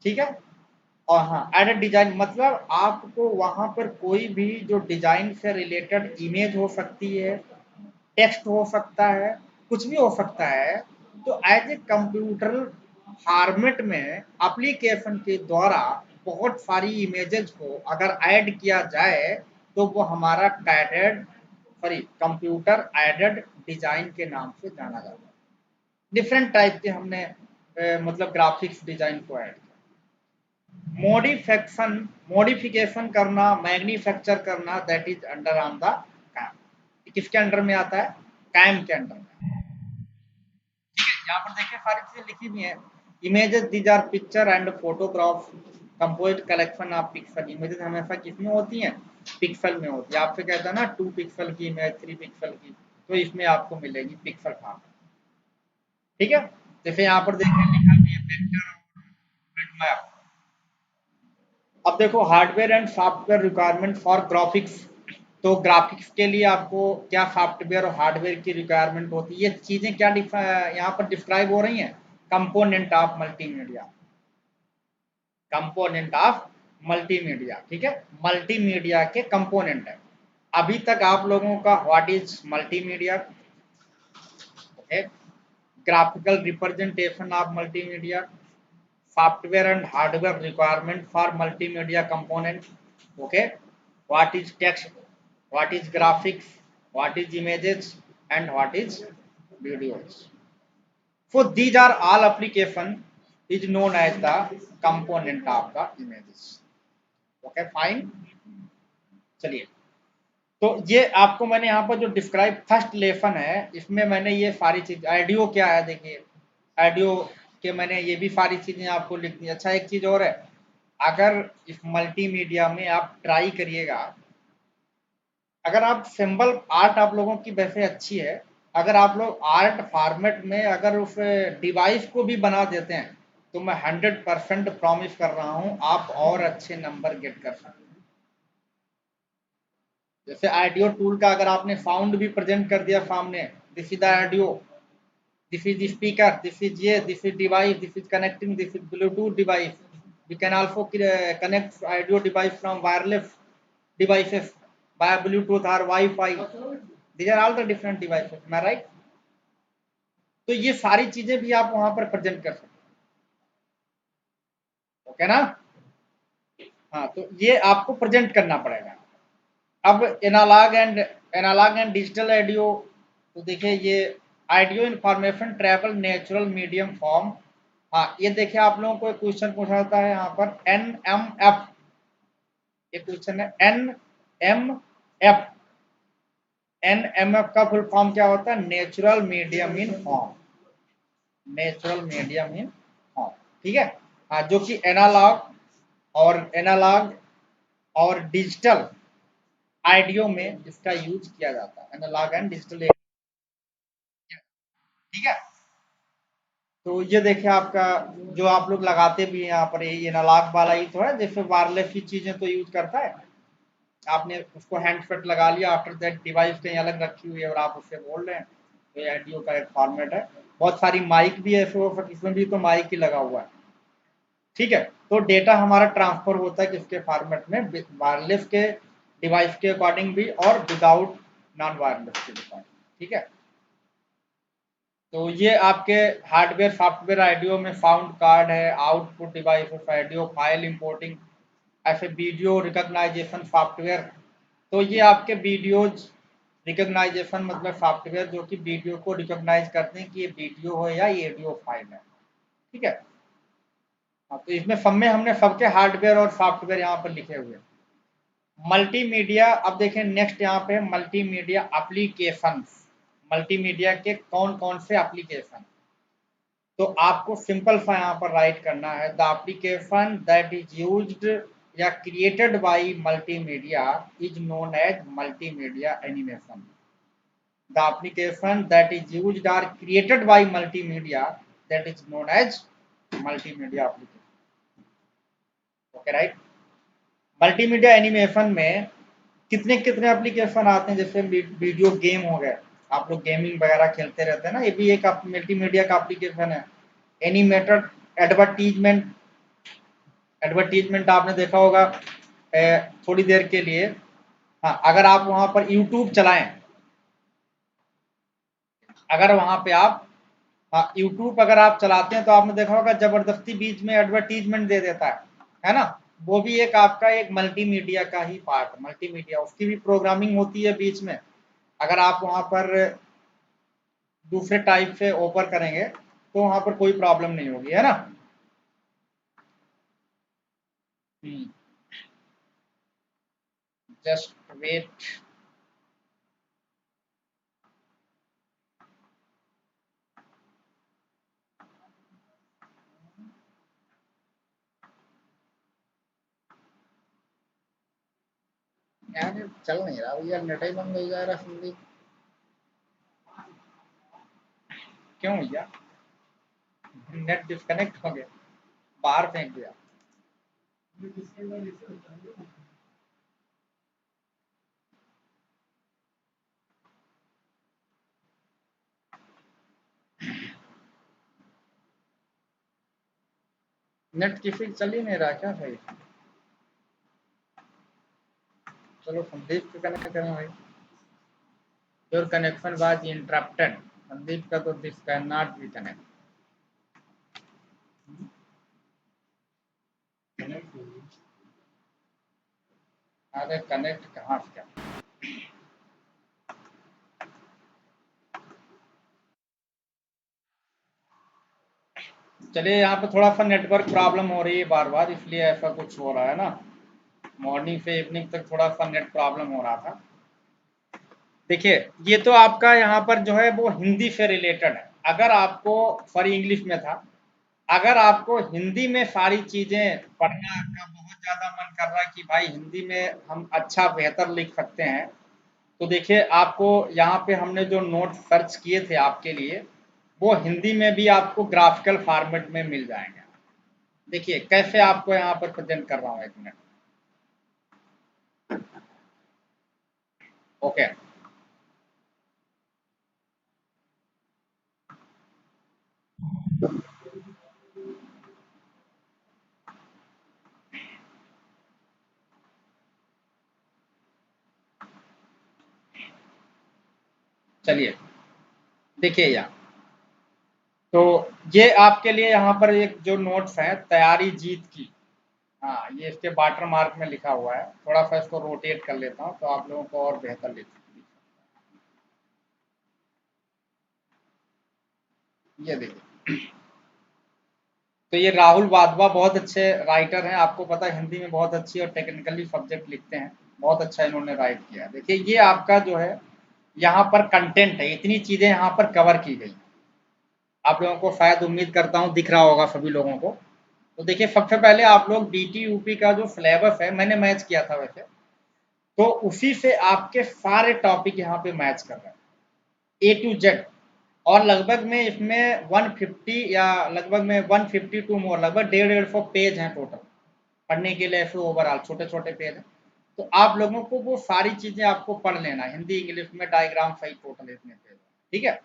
ठीक है। और हाँ, एडेड डिजाइन मतलब आपको वहां पर कोई भी जो डिजाइन से रिलेटेड इमेज हो सकती है, टेक्स्ट हो सकता है, कुछ भी हो सकता है, तो एज ए कंप्यूटर फॉर्मेट में एप्लीकेशन के द्वारा बहुत सारी इमेजेस को अगर ऐड किया जाए तो वो हमारा कैडेड सॉरी कंप्यूटर एडेड डिजाइन के नाम से जाना जाता है। डिफरेंट टाइप के हमने मतलब ग्राफिक्स डिजाइन को ऐड किया। मॉडिफिकेशन करना, मैन्युफैक्चर करना, that is under on the CAM. किसके अंडर में आता है, कैम के अंडर में। यहाँ पर देखिए सारी चीजें लिखी हुई हैं। Images these are picture and photograph composite collection of pixel. Images हमेशा किसमें होती हैं, पिक्सल में होती है। आपसे कहता है ना 2 पिक्सल की इमेज, 3 पिक्सल की, तो इसमें आपको मिलेगी पिक्सल फॉर्म, ठीक है। जैसे यहाँ पर देखिए लिखा भी है वेक्टर और बिटमैप। अब देखो hardware and software requirement for graphics, तो ग्राफिक्स के लिए आपको क्या सॉफ्टवेयर और हार्डवेयर की रिक्वायरमेंट होती है, ये चीजें क्या यहाँ पर डिस्क्राइब हो रही हैं। Component of multimedia, component of multimedia, ठीक है। मल्टीमीडिया के कंपोनेंट है। अभी तक आप लोगों का what is multimedia, okay, graphical representation of multimedia, software and hardware requirement for multimedia component, okay, what is text, what is graphics, what is images, and what is videos. So these are all application is known as the component of the images, okay fine। चलिए, तो ये आपको मैंने यहाँ पर जो describe first lesson है इसमें मैंने ये सारी चीज, ऑडियो क्या है देखिए, ऑडियो के मैंने ये भी सारी चीजें आपको लिख दी। अच्छा एक चीज और है, अगर इस मल्टीमीडिया में आप ट्राई करिएगा, अगर आप सिंबल आर्ट आप लोगों की वैसे अच्छी है, अगर आप लोग आर्ट फॉर्मेट में अगर उस डिवाइस को भी बना देते हैं तो मैं 100% प्रॉमिस कर रहा हूँ आप और अच्छे नंबर गेट कर सकते हैं। जैसे ऑडियो टूल का अगर आपने साउंड भी प्रेजेंट कर दिया सामने, this is the audio, this is the speaker, this is device, this is connecting, this is Bluetooth device. We can also connect audio device from wireless devices by Bluetooth or Wi-Fi. These are all the different devices, am I right? तो ये सारी चीजें भी आप वहां पर present कर सकते हैं, ओके ना। हाँ, तो ये आपको प्रेजेंट करना पड़ेगा। अब एनालॉग एंड डिजिटल ऑडियो, तो देखिए ये audio information travel natural medium form. हाँ, ये देखिए आप लोगों को एक क्वेश्चन पूछा जाता है यहाँ पर NMF, ये क्वेश्चन है NMF। NMF का फुल फॉर्म क्या होता है, natural medium in form, natural medium in form, ठीक है। हाँ, जो कि एनालॉग और डिजिटल ऑडियो में इसका यूज किया जाता है, एनालॉग एंड डिजिटल, ठीक है। तो ये देखिए आपका जो आप लोग लगाते भी हैं यहाँ पर, ये एनालॉग वाला ही तो है, जैसे वायरलेस की चीजें तो यूज करता है। आपने उसको हैंडसेट लगा लिया, आफ्टर दैट डिवाइस कहीं अलग रखी हुई है और आप उससे बोल रहे हैं, तो ये ऑडियो का एक फॉर्मेट है। बहुत सारी माइक भी है, इसमें भी तो माइक ही लगा हुआ है, ठीक है। तो डेटा हमारा ट्रांसफर होता है किसके फॉर्मेट में, वायरलेस के डिवाइस के अकॉर्डिंग भी और विदाउट नॉन वायरलेस के अकॉर्डिंग, ठीक है। तो ये आपके हार्डवेयर सॉफ्टवेयर ऑडियो में साउंड कार्ड है, output device audio file importing, ऐसे वीडियो रिकॉग्नाइजेशन सॉफ्टवेयर। तो ये आपके वीडियोज रिकॉग्नाइजेशन मतलब सॉफ्टवेयर जो कि वीडियो को रिकॉग्नाइज करते हैं कि ये वीडियो हो या ये ऑडियो फाइल है, ठीक है। हाँ, तो इसमें सब में हमने सबके हार्डवेयर और सॉफ्टवेयर यहाँ पर लिखे हुए हैं। मल्टीमीडिया, अब देखें नेक्स्ट यहाँ पे मल्टीमीडिया एप्लीकेशंस। मल्टीमीडिया के कौन कौन से एप्लीकेशन, तो आपको सिंपल सा यहाँ पर राइट करना है, the application that is used या created by multimedia is known as multimedia animation. The application that is used or created by multimedia that is known as multimedia application. Okay right. Multimedia animation में कितने कितने application आते हैं, जैसे video game हो गए, आप लोग गेमिंग वगैरह खेलते रहते हैं ना, ये भी एक मल्टीमीडिया का एप्लीकेशन है। एनिमेटेड एडवर्टीजमेंट, एडवर्टीजमेंट आपने देखा होगा थोड़ी देर के लिए। हाँ, अगर आप वहां पर यूट्यूब चलाएं, अगर वहां पे आप, हाँ यूट्यूब अगर आप चलाते हैं तो आपने देखा होगा जबरदस्ती बीच में एडवर्टीजमेंट दे देता है ना। वो भी एक आपका एक मल्टीमीडिया का ही पार्ट, मल्टीमीडिया, उसकी भी प्रोग्रामिंग होती है बीच में। अगर आप वहां पर दूसरे टाइप से ओपर करेंगे तो वहां पर कोई प्रॉब्लम नहीं होगी, है ना। Just wait. यार चल नहीं रहा भैया, नेट ही बंद हो जा रहा संदीप, क्यों भैया, नेट डिस्कनेक्ट हो गया, बाहर फेंक दिया। नेट किसी चल ही नहीं रहा क्या भाई। चलो संदीप को कनेक्ट करें भाई। Your connection was interrupted, Sandeep का तो this can not be connect. अरे कनेक्ट कहाँ से क्या। चलिए, यहाँ पे थोड़ा सा नेटवर्क प्रॉब्लम हो रही है बार बार, इसलिए ऐसा कुछ हो रहा है ना। मॉर्निंग से इवनिंग तक थोड़ा सा नेट प्रॉब्लम हो रहा था। देखिए, ये तो आपका यहाँ पर जो है वो हिंदी से रिलेटेड है। अगर आपको, सॉरी इंग्लिश में था, अगर आपको हिंदी में सारी चीजें पढ़ना का बहुत ज्यादा मन कर रहा है कि भाई हिंदी में हम अच्छा बेहतर लिख सकते हैं, तो देखिए आपको यहाँ पे हमने जो नोट सर्च किए थे आपके लिए, वो हिंदी में भी आपको ग्राफिकल फॉर्मेट में मिल जाएंगे। देखिए कैसे आपको यहाँ पर प्रेजेंट कर रहा हूँ, एक मिनट। ओके, चलिए देखिए यहाँ, तो ये आपके लिए यहाँ पर एक जो नोट्स है, तैयारी जीत की। हाँ, ये इसके वाटर मार्क में लिखा हुआ है, थोड़ा सा इसको रोटेट कर लेता हूँ तो आप लोगों को और बेहतर लिख। ये देखिए, तो ये राहुल वाधवा बहुत अच्छे राइटर हैं, आपको पता है हिंदी में बहुत अच्छी और टेक्निकली सब्जेक्ट लिखते हैं, बहुत अच्छा इन्होंने राइट किया है। देखिए ये आपका जो है यहाँ पर कंटेंट है, इतनी चीजें यहाँ पर कवर की गई, आप लोगों को शायद उम्मीद करता हूँ दिख रहा होगा सभी लोगों को। तो देखिए सबसे पहले आप लोग डीटी यूपी का जो सिलेबस है, मैंने मैच किया था वैसे, तो उसी से आपके सारे टॉपिक यहाँ पे मैच कर रहे हैं, ए टू जेड। और लगभग में इसमें 150 या लगभग में 152 मोर, लगभग 150 पेज हैं टोटल पढ़ने के लिए। ऐसे ओवरऑल छोटे छोटे पेज हैं, तो आप लोगों को वो सारी चीजें आपको पढ़ लेना, हिंदी इंग्लिश में डायग्राम सही टोटल इतने पेज, ठीक है।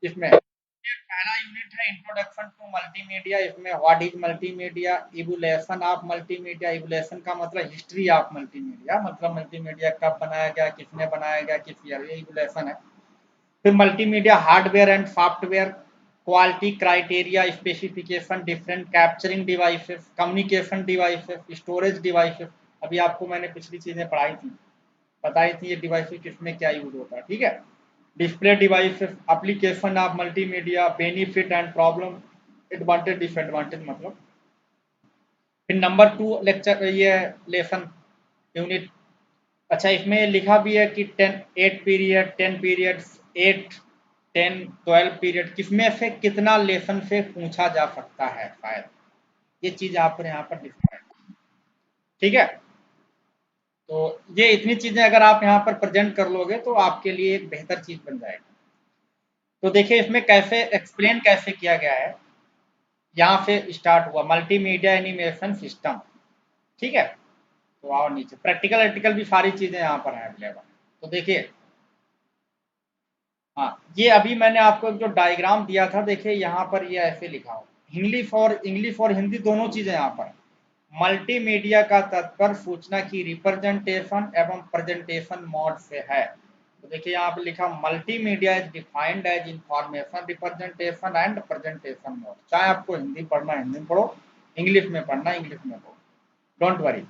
इसमें ये पहला यूनिट है इंट्रोडक्शन टू मल्टीमीडिया। इसमें what is multimedia, evolution of multimedia. Evolution का मतलब हिस्ट्री ऑफ मल्टीमीडिया, मतलब मल्टीमीडिया कब बनाया गया, किसने बनाया गया, किस ईयर, ये इवोल्यूशन है। फिर multimedia hardware and software, quality criteria, specification, different capturing devices, communication devices, storage devices. अभी आपको मैंने पिछली चीजें पढ़ाई थी, बताई थी ये डिवाइसेस किसमें क्या यूज होता है, ठीक है। Display devices, application of multimedia, benefit and problem, advantage disadvantage मतलब। फिर नंबर 2 लेक्चर ये लेसन यूनिट। अच्छा, इसमें लिखा भी है कि 8 पीरियड, 10 पीरियड्स, 8, 10, 12 पीरियड, किसमें से कितना लेसन से पूछा जा सकता है शायद, ये चीज आप यहाँ पर लिखा है, ठीक है। तो ये इतनी चीजें अगर आप यहाँ पर प्रेजेंट कर लोगे तो आपके लिए एक बेहतर चीज बन जाएगी। तो देखिए इसमें कैसे एक्सप्लेन कैसे किया गया है, यहाँ से स्टार्ट हुआ मल्टीमीडिया एनिमेशन सिस्टम, ठीक है। तो आओ नीचे, प्रैक्टिकल आर्टिकल भी सारी चीजें यहाँ पर है अवेलेबल। तो देखिए, हाँ, ये अभी मैंने आपको एक जो डायग्राम दिया था, देखिए यहाँ पर ये ऐसे लिखा हो, इंग्लिश और हिंदी दोनों चीजें यहाँ पर। मल्टीमीडिया का तात्पर्य सूचना की रिप्रेजेंटेशन एवं प्रेजेंटेशन मोड से है। तो देखिए यहाँ पे लिखा multimedia is defined as information representation and presentation mode. चाहे आपको हिंदी पढ़ना हिंदी में पढ़ो, इंग्लिश में पढ़ना इंग्लिश में पढ़ो, डोंट वरी।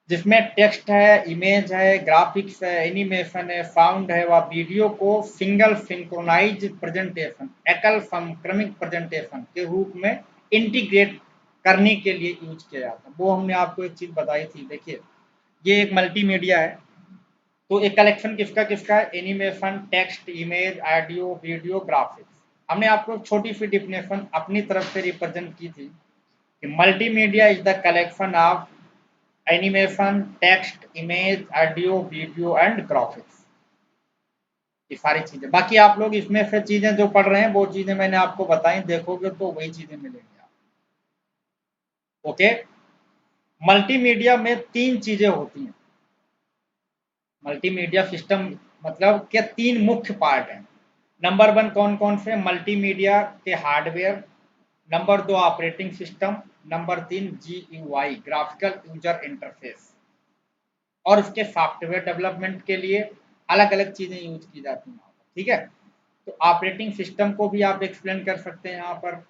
जिसमें टेक्स्ट है, इमेज है, ग्राफिक्स है, एनिमेशन है, साउंड है, व वीडियो को सिंगल सिंक्रोनाइज प्रेजेंटेशन, एकल समक्रमिक प्रेजेंटेशन के रूप में इंटीग्रेट करने के लिए यूज किया जाता है। वो हमने आपको एक चीज बताई थी, देखिए ये एक मल्टीमीडिया है, तो एक कलेक्शन किसका किसका है, animation, text, image, audio, video, graphics. हमने आपको छोटी सी डिफिनेशन अपनी तरफ से रिप्रेजेंट की थी कि multimedia is the collection of animation, text, image, audio, video and graphics, ये सारी चीजें। बाकी आप लोग इसमें से चीजें जो पढ़ रहे हैं वो चीजें मैंने आपको बताई, देखोगे तो वही चीजें मिलेंगी आप, ओके। मल्टीमीडिया में 3 चीजें होती हैं। मल्टीमीडिया सिस्टम मतलब के 3 मुख्य पार्ट हैं। नंबर 1 कौन कौन से, मल्टीमीडिया के hardware, number 2 operating system, number 3 GUI graphical user interface. और उसके सॉफ्टवेयर डेवलपमेंट के लिए अलग अलग चीजें यूज की जाती हैं, ठीक है। तो ऑपरेटिंग सिस्टम को भी आप एक्सप्लेन कर सकते हैं यहाँ पर।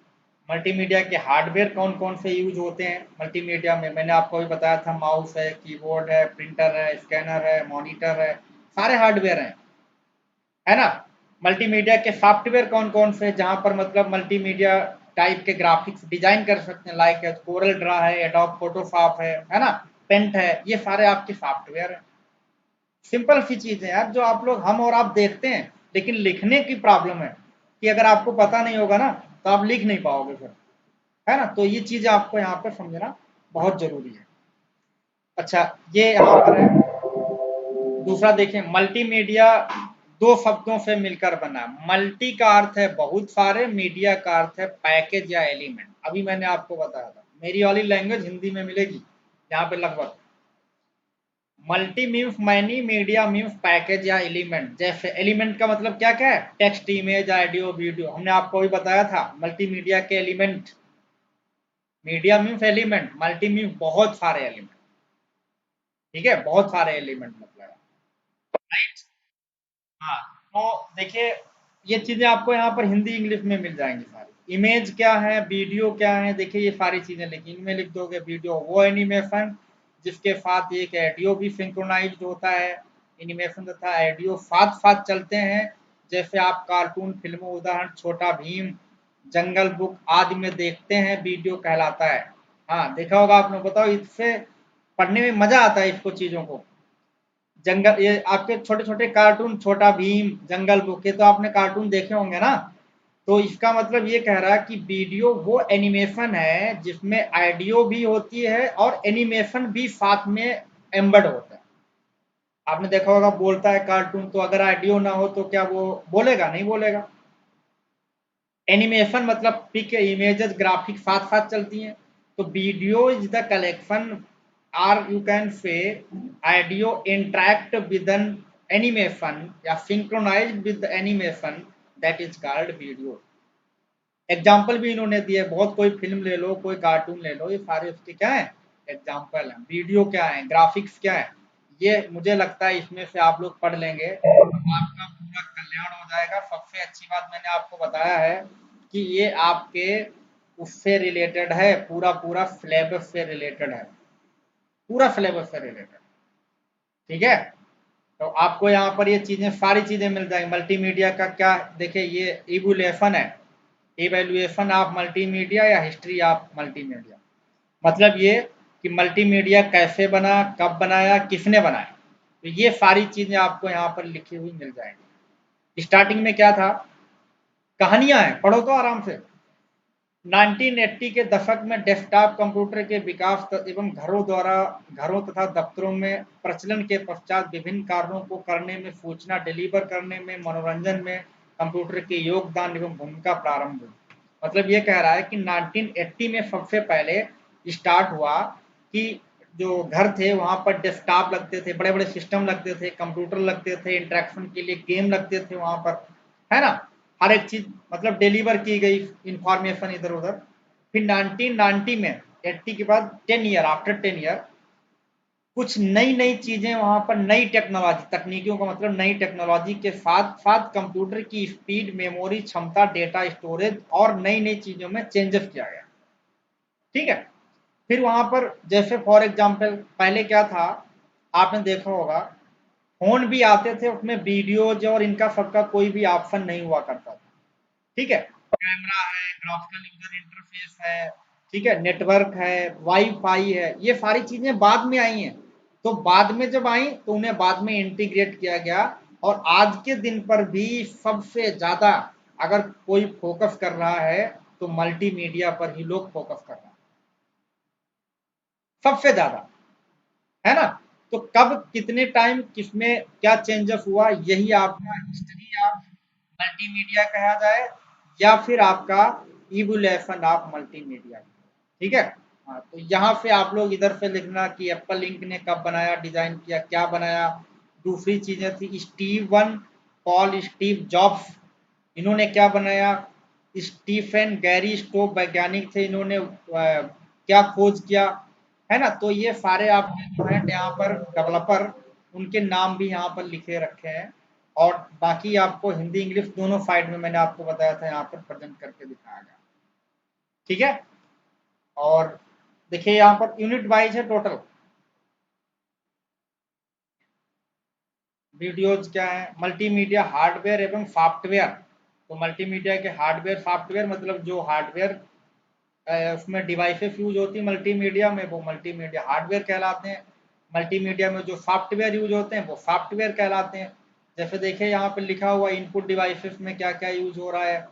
मल्टीमीडिया के हार्डवेयर कौन कौन से यूज होते हैं मल्टीमीडिया में, मैंने आपको भी बताया था, माउस है, कीबोर्ड है, प्रिंटर है, स्कैनर है, मॉनिटर है, सारे हार्डवेयर हैं, है ना। मल्टीमीडिया के सॉफ्टवेयर कौन कौन से, जहां पर मतलब मल्टीमीडिया टाइप के ग्राफिक्स डिजाइन कर सकते हैं, लाइक कोरल ड्रा है, एडोब फोटोशॉप है ना, पेंट है, ये सारे आपके सॉफ्टवेयर हैं। सिंपल सी चीज है यार, जो आप लोग हम और आप देखते हैं, लेकिन लिखने की प्रॉब्लम है कि अगर आपको पता नहीं होगा ना तो आप लिख नहीं पाओगे फिर, है ना। तो ये चीज आपको यहाँ पर समझना बहुत जरूरी है। अच्छा, ये यहाँ पर है दूसरा, देखें मल्टीमीडिया 2 शब्दों से मिलकर बना। मल्टी का अर्थ है बहुत सारे, मीडिया का अर्थ है पैकेज या एलिमेंट। अभी मैंने आपको बताया था, मेरी वाली लैंग्वेज हिंदी में मिलेगी यहाँ पे लगभग। Multi means many, media means package या एलिमेंट। जैसे एलिमेंट का मतलब क्या क्या है, टेक्स्ट, इमेज, ऑडियो, वीडियो, हमने आपको भी बताया था मल्टीमीडिया के element. Media means element, multi means बहुत सारे एलिमेंट, ठीक है, बहुत सारे एलिमेंट मतलब, राइट। हाँ, तो देखिए ये चीजें आपको यहाँ पर हिंदी इंग्लिश में मिल जाएंगी सारी। इमेज क्या है, वीडियो क्या है, देखिए ये सारी चीजें लिखी, इनमें लिख दोगे वीडियो वो एनिमेशन जिसके साथ एक ऑडियो भी सिंक्रोनाइज्ड होता है, एनिमेशन तथा ऑडियो साथ साथ चलते हैं। जैसे आप कार्टून फिल्मों, उदाहरण छोटा भीम, जंगल बुक आदि में देखते हैं, वीडियो कहलाता है। हाँ, देखा होगा आपने, बताओ इससे पढ़ने में मजा आता है इसको चीजों को। जंगल, ये आपके छोटे छोटे कार्टून, छोटा भीम, जंगल बुक, ये तो आपने कार्टून देखे होंगे ना। तो इसका मतलब ये कह रहा है कि वीडियो वो एनिमेशन है जिसमें ऑडियो भी होती है और एनिमेशन भी साथ में एम्बेड होता है। आपने देखा होगा बोलता है कार्टून, तो अगर ऑडियो ना हो तो क्या वो बोलेगा, नहीं बोलेगा, एनिमेशन मतलब पिक इमेजेस ग्राफिक साथ साथ चलती हैं। तो video is the collection or you can say audio interact with an animation या synchronize with animation, that is called video. Example भी इन्होंने दिए बहुत, कोई फिल्म ले लो, कोई कार्टून ले लो, ये सारे उसके क्या है एग्जाम्पल हैं। वीडियो क्या है, ग्राफिक्स क्या है, ये मुझे लगता है इसमें से आप लोग पढ़ लेंगे तो आपका पूरा कल्याण हो जाएगा। सबसे अच्छी बात मैंने आपको बताया है कि ये आपके उससे रिलेटेड है, पूरा पूरा सिलेबस से रिलेटेड है, पूरा सिलेबस से रिलेटेड। ठीक है, तो आपको यहाँ पर ये चीजें सारी चीजें मिल जाएंगी। मल्टीमीडिया का क्या, देखिए ये इवोल्यूशन है, इवेल्युएशन ऑफ मल्टीमीडिया या हिस्ट्री ऑफ मल्टीमीडिया। मतलब ये कि मल्टीमीडिया कैसे बना, कब बनाया, किसने बनाया, तो ये सारी चीजें आपको यहाँ पर लिखी हुई मिल जाएंगी। स्टार्टिंग में क्या था, कहानियां हैं, पढ़ो तो आराम से। 1980 के दशक में डेस्कटॉप कंप्यूटर के विकास एवं घरों तथा दफ्तरों में प्रचलन के पश्चात विभिन्न कार्यों को करने में, सूचना डिलीवर करने में, मनोरंजन में कंप्यूटर के योगदान एवं भूमिका प्रारंभ हुई। मतलब ये कह रहा है कि 1980 में सबसे पहले स्टार्ट हुआ कि जो घर थे वहां पर डेस्कटॉप लगते थे, बड़े बड़े सिस्टम लगते थे, कंप्यूटर लगते थे, इंटरेक्शन के लिए गेम लगते थे वहां पर, है ना, हर एक चीज मतलब डिलीवर की गई इंफॉर्मेशन इधर उधर। फिर 1990 में 80 के बाद 10 ईयर, आफ्टर 10 ईयर कुछ नई नई चीजें वहां पर, नई टेक्नोलॉजी, तकनीकियों का मतलब नई टेक्नोलॉजी के साथ साथ कंप्यूटर की स्पीड, मेमोरी क्षमता, डेटा स्टोरेज और नई नई चीजों में चेंजेस किया गया। ठीक है, फिर वहां पर जैसे फॉर एग्जांपल पहले क्या था, आपने देखा होगा फोन भी आते थे, उसमें वीडियोज और इनका सबका कोई भी ऑप्शन नहीं हुआ करता था। ठीक है, कैमरा है, ग्राफिकल यूजर इंटरफेस है, ठीक है, नेटवर्क है, वाईफाई है, ये सारी चीजें बाद में आई हैं। तो बाद में जब आई तो उन्हें बाद में इंटीग्रेट किया गया। और आज के दिन पर भी सबसे ज्यादा अगर कोई फोकस कर रहा है तो मल्टीमीडिया पर ही लोग फोकस कर रहे हैं, सबसे ज्यादा, है ना। तो कब कितने टाइम किसमें क्या चेंजेस हुआ, यही आपका हिस्ट्री ऑफ मल्टीमीडिया कहा जाए, या फिर आपका इवोल्यूशन ऑफ मल्टीमीडिया। ठीक है, हाँ, तो यहाँ से आप लोग इधर से लिखना कि एप्पल इंक ने कब बनाया, डिजाइन किया, क्या बनाया। दूसरी चीजें थी स्टीवन पॉल स्टीव जॉब्स, इन्होंने क्या बनाया। स्टीफन गैरी स्टोव वैज्ञानिक थे, इन्होंने क्या खोज किया, है ना। तो ये सारे आपके जो है यहाँ पर डेवलपर, उनके नाम भी यहाँ पर लिखे रखे हैं। और बाकी आपको हिंदी इंग्लिश दोनों साइड में मैंने आपको बताया था, यहाँ पर प्रेजेंट करके दिखाया गया। ठीक है, और देखिए यहाँ पर यूनिट वाइज है टोटल। वीडियोज क्या है, मल्टीमीडिया हार्डवेयर एवं सॉफ्टवेयर। तो मल्टीमीडिया के हार्डवेयर सॉफ्टवेयर मतलब जो हार्डवेयर उसमें डिवाइसेस यूज होती है मल्टीमीडिया में, वो मल्टीमीडिया हार्डवेयर कहलाते हैं। मल्टीमीडिया में जो सॉफ्टवेयर यूज होते हैं वो सॉफ्टवेयर कहलाते हैं। जैसे देखिए यहाँ पे लिखा हुआ इनपुट डिवाइसेस में क्या क्या यूज हो रहा है,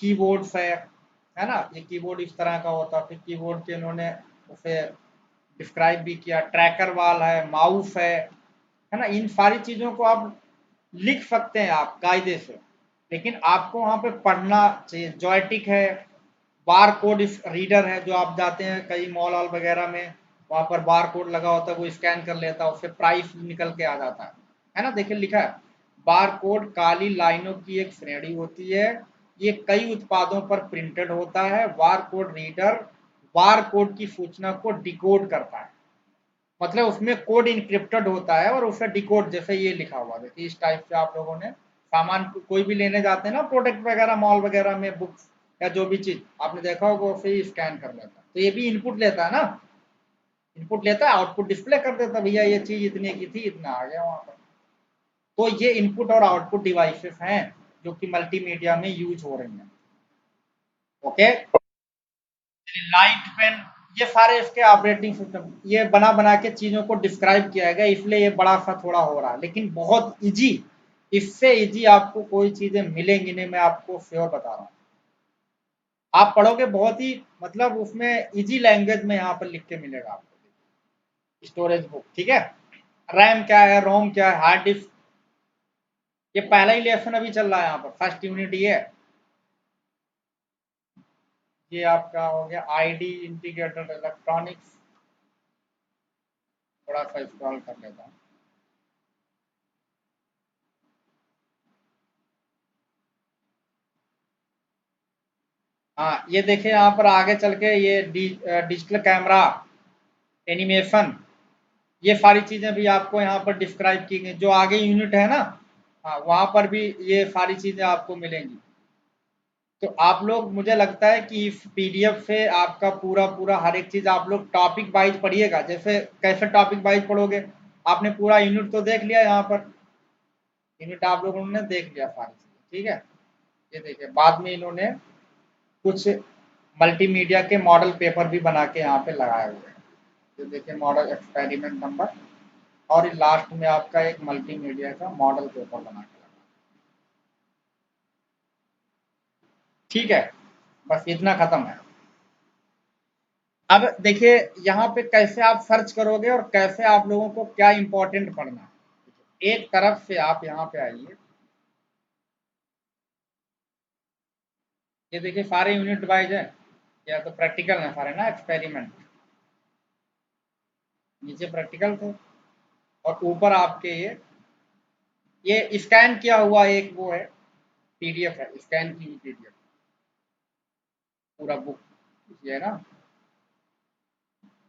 कीबोर्ड्स है ना, ये कीबोर्ड इस तरह का होता है, फिर कीबोर्ड के इन्होंने उसे डिस्क्राइब भी किया, ट्रैकर वाल है, माउस है ना। इन सारी चीजों को आप लिख सकते हैं आप कायदे से, लेकिन आपको वहां पे पढ़ना चाहिए। जॉयटिक है, बार कोड रीडर है, जो आप जाते हैं कई मॉल वॉल वगैरह में, वहां पर बार कोड लगा होता है, वो स्कैन कर लेता है, उससे प्राइस निकल के आ जाता है ना। देखिए लिखा है बार कोड काली लाइनों की एक श्रेणी होती है, ये कई उत्पादों पर प्रिंटेड होता है। Bar code reader bar code की सूचना को डिकोड करता है, मतलब उसमें कोड इनक्रिप्टेड होता है और उसे डिकोड, जैसे ये लिखा हुआ देखिए इस टाइप से आप लोगों ने सामान कोई भी लेने जाते हैं ना, प्रोडक्ट वगैरह मॉल वगैरह में, बुक्स या जो भी चीज आपने देखा होगा उसे ही स्कैन कर लेता है। तो ये भी इनपुट लेता है ना, इनपुट लेता है, आउटपुट डिस्प्ले कर देता है, भैया ये चीज इतने की थी, इतना आ गया वहां पर। तो ये इनपुट और आउटपुट डिवाइसेस हैं जो कि मल्टीमीडिया में यूज हो रही हैं। ओके, लाइट पेन, ये सारे इसके ऑपरेटिंग सिस्टम, ये बना बना के चीजों को डिस्क्राइब किया गया, इसलिए ये बड़ा सा थोड़ा हो रहा है, लेकिन बहुत इजी, इससे इजी आपको कोई चीजें मिलेंगी नहीं, मैं आपको श्योर बता रहा हूँ। आप पढ़ोगे बहुत ही, मतलब उसमें इजी लैंग्वेज में यहाँ पर लिख के मिलेगा आपको। स्टोरेज बुक, ठीक है, रैम क्या है, रोम क्या है, हार्ड डिस्क, ये पहला ही लेसन अभी चल रहा है यहाँ पर, फर्स्ट यूनिट ये है। ये आपका हो गया आईडी इंटीग्रेटेड इलेक्ट्रॉनिक्स। थोड़ा सा स्क्रॉल कर लेता हूँ। हाँ, ये देखिए यहाँ पर आगे चल के ये डिजिटल कैमरा, एनिमेशन, ये सारी चीजें भी आपको यहाँ पर डिस्क्राइब की गई। जो आगे यूनिट है ना, हाँ, वहां पर भी ये सारी चीजें आपको मिलेंगी। तो आप लोग, मुझे लगता है कि इस पीडीएफ से आपका पूरा पूरा हर एक चीज आप लोग टॉपिक वाइज पढ़िएगा। जैसे कैसे टॉपिक वाइज पढ़ोगे? आपने पूरा यूनिट तो देख लिया, यहाँ पर यूनिट आप लोगों ने देख लिया सारी चीजें, ठीक है। ये देखिए बाद में इन्होंने कुछ मल्टीमीडिया के मॉडल पेपर भी बना के यहाँ पे लगाए हुए हैं। ये देखिए मॉडल एक्सपेरिमेंट नंबर, और लास्ट में आपका एक मल्टीमीडिया का मॉडल पेपर बना के लगा। ठीक है, बस इतना खत्म है। अब देखिए यहाँ पे कैसे आप सर्च करोगे और कैसे आप लोगों को क्या इंपॉर्टेंट पढ़ना है। एक तरफ से आप यहाँ पे आइए, ये देखिए सारे यूनिट वाइज है, या तो प्रैक्टिकल है सारे ना, एक्सपेरिमेंट, नीचे प्रैक्टिकल थे, और ऊपर आपके ये स्कैन किया हुआ एक वो है, पीडीएफ है, स्कैन की हुई पीडीएफ, पूरा बुक ये है ना।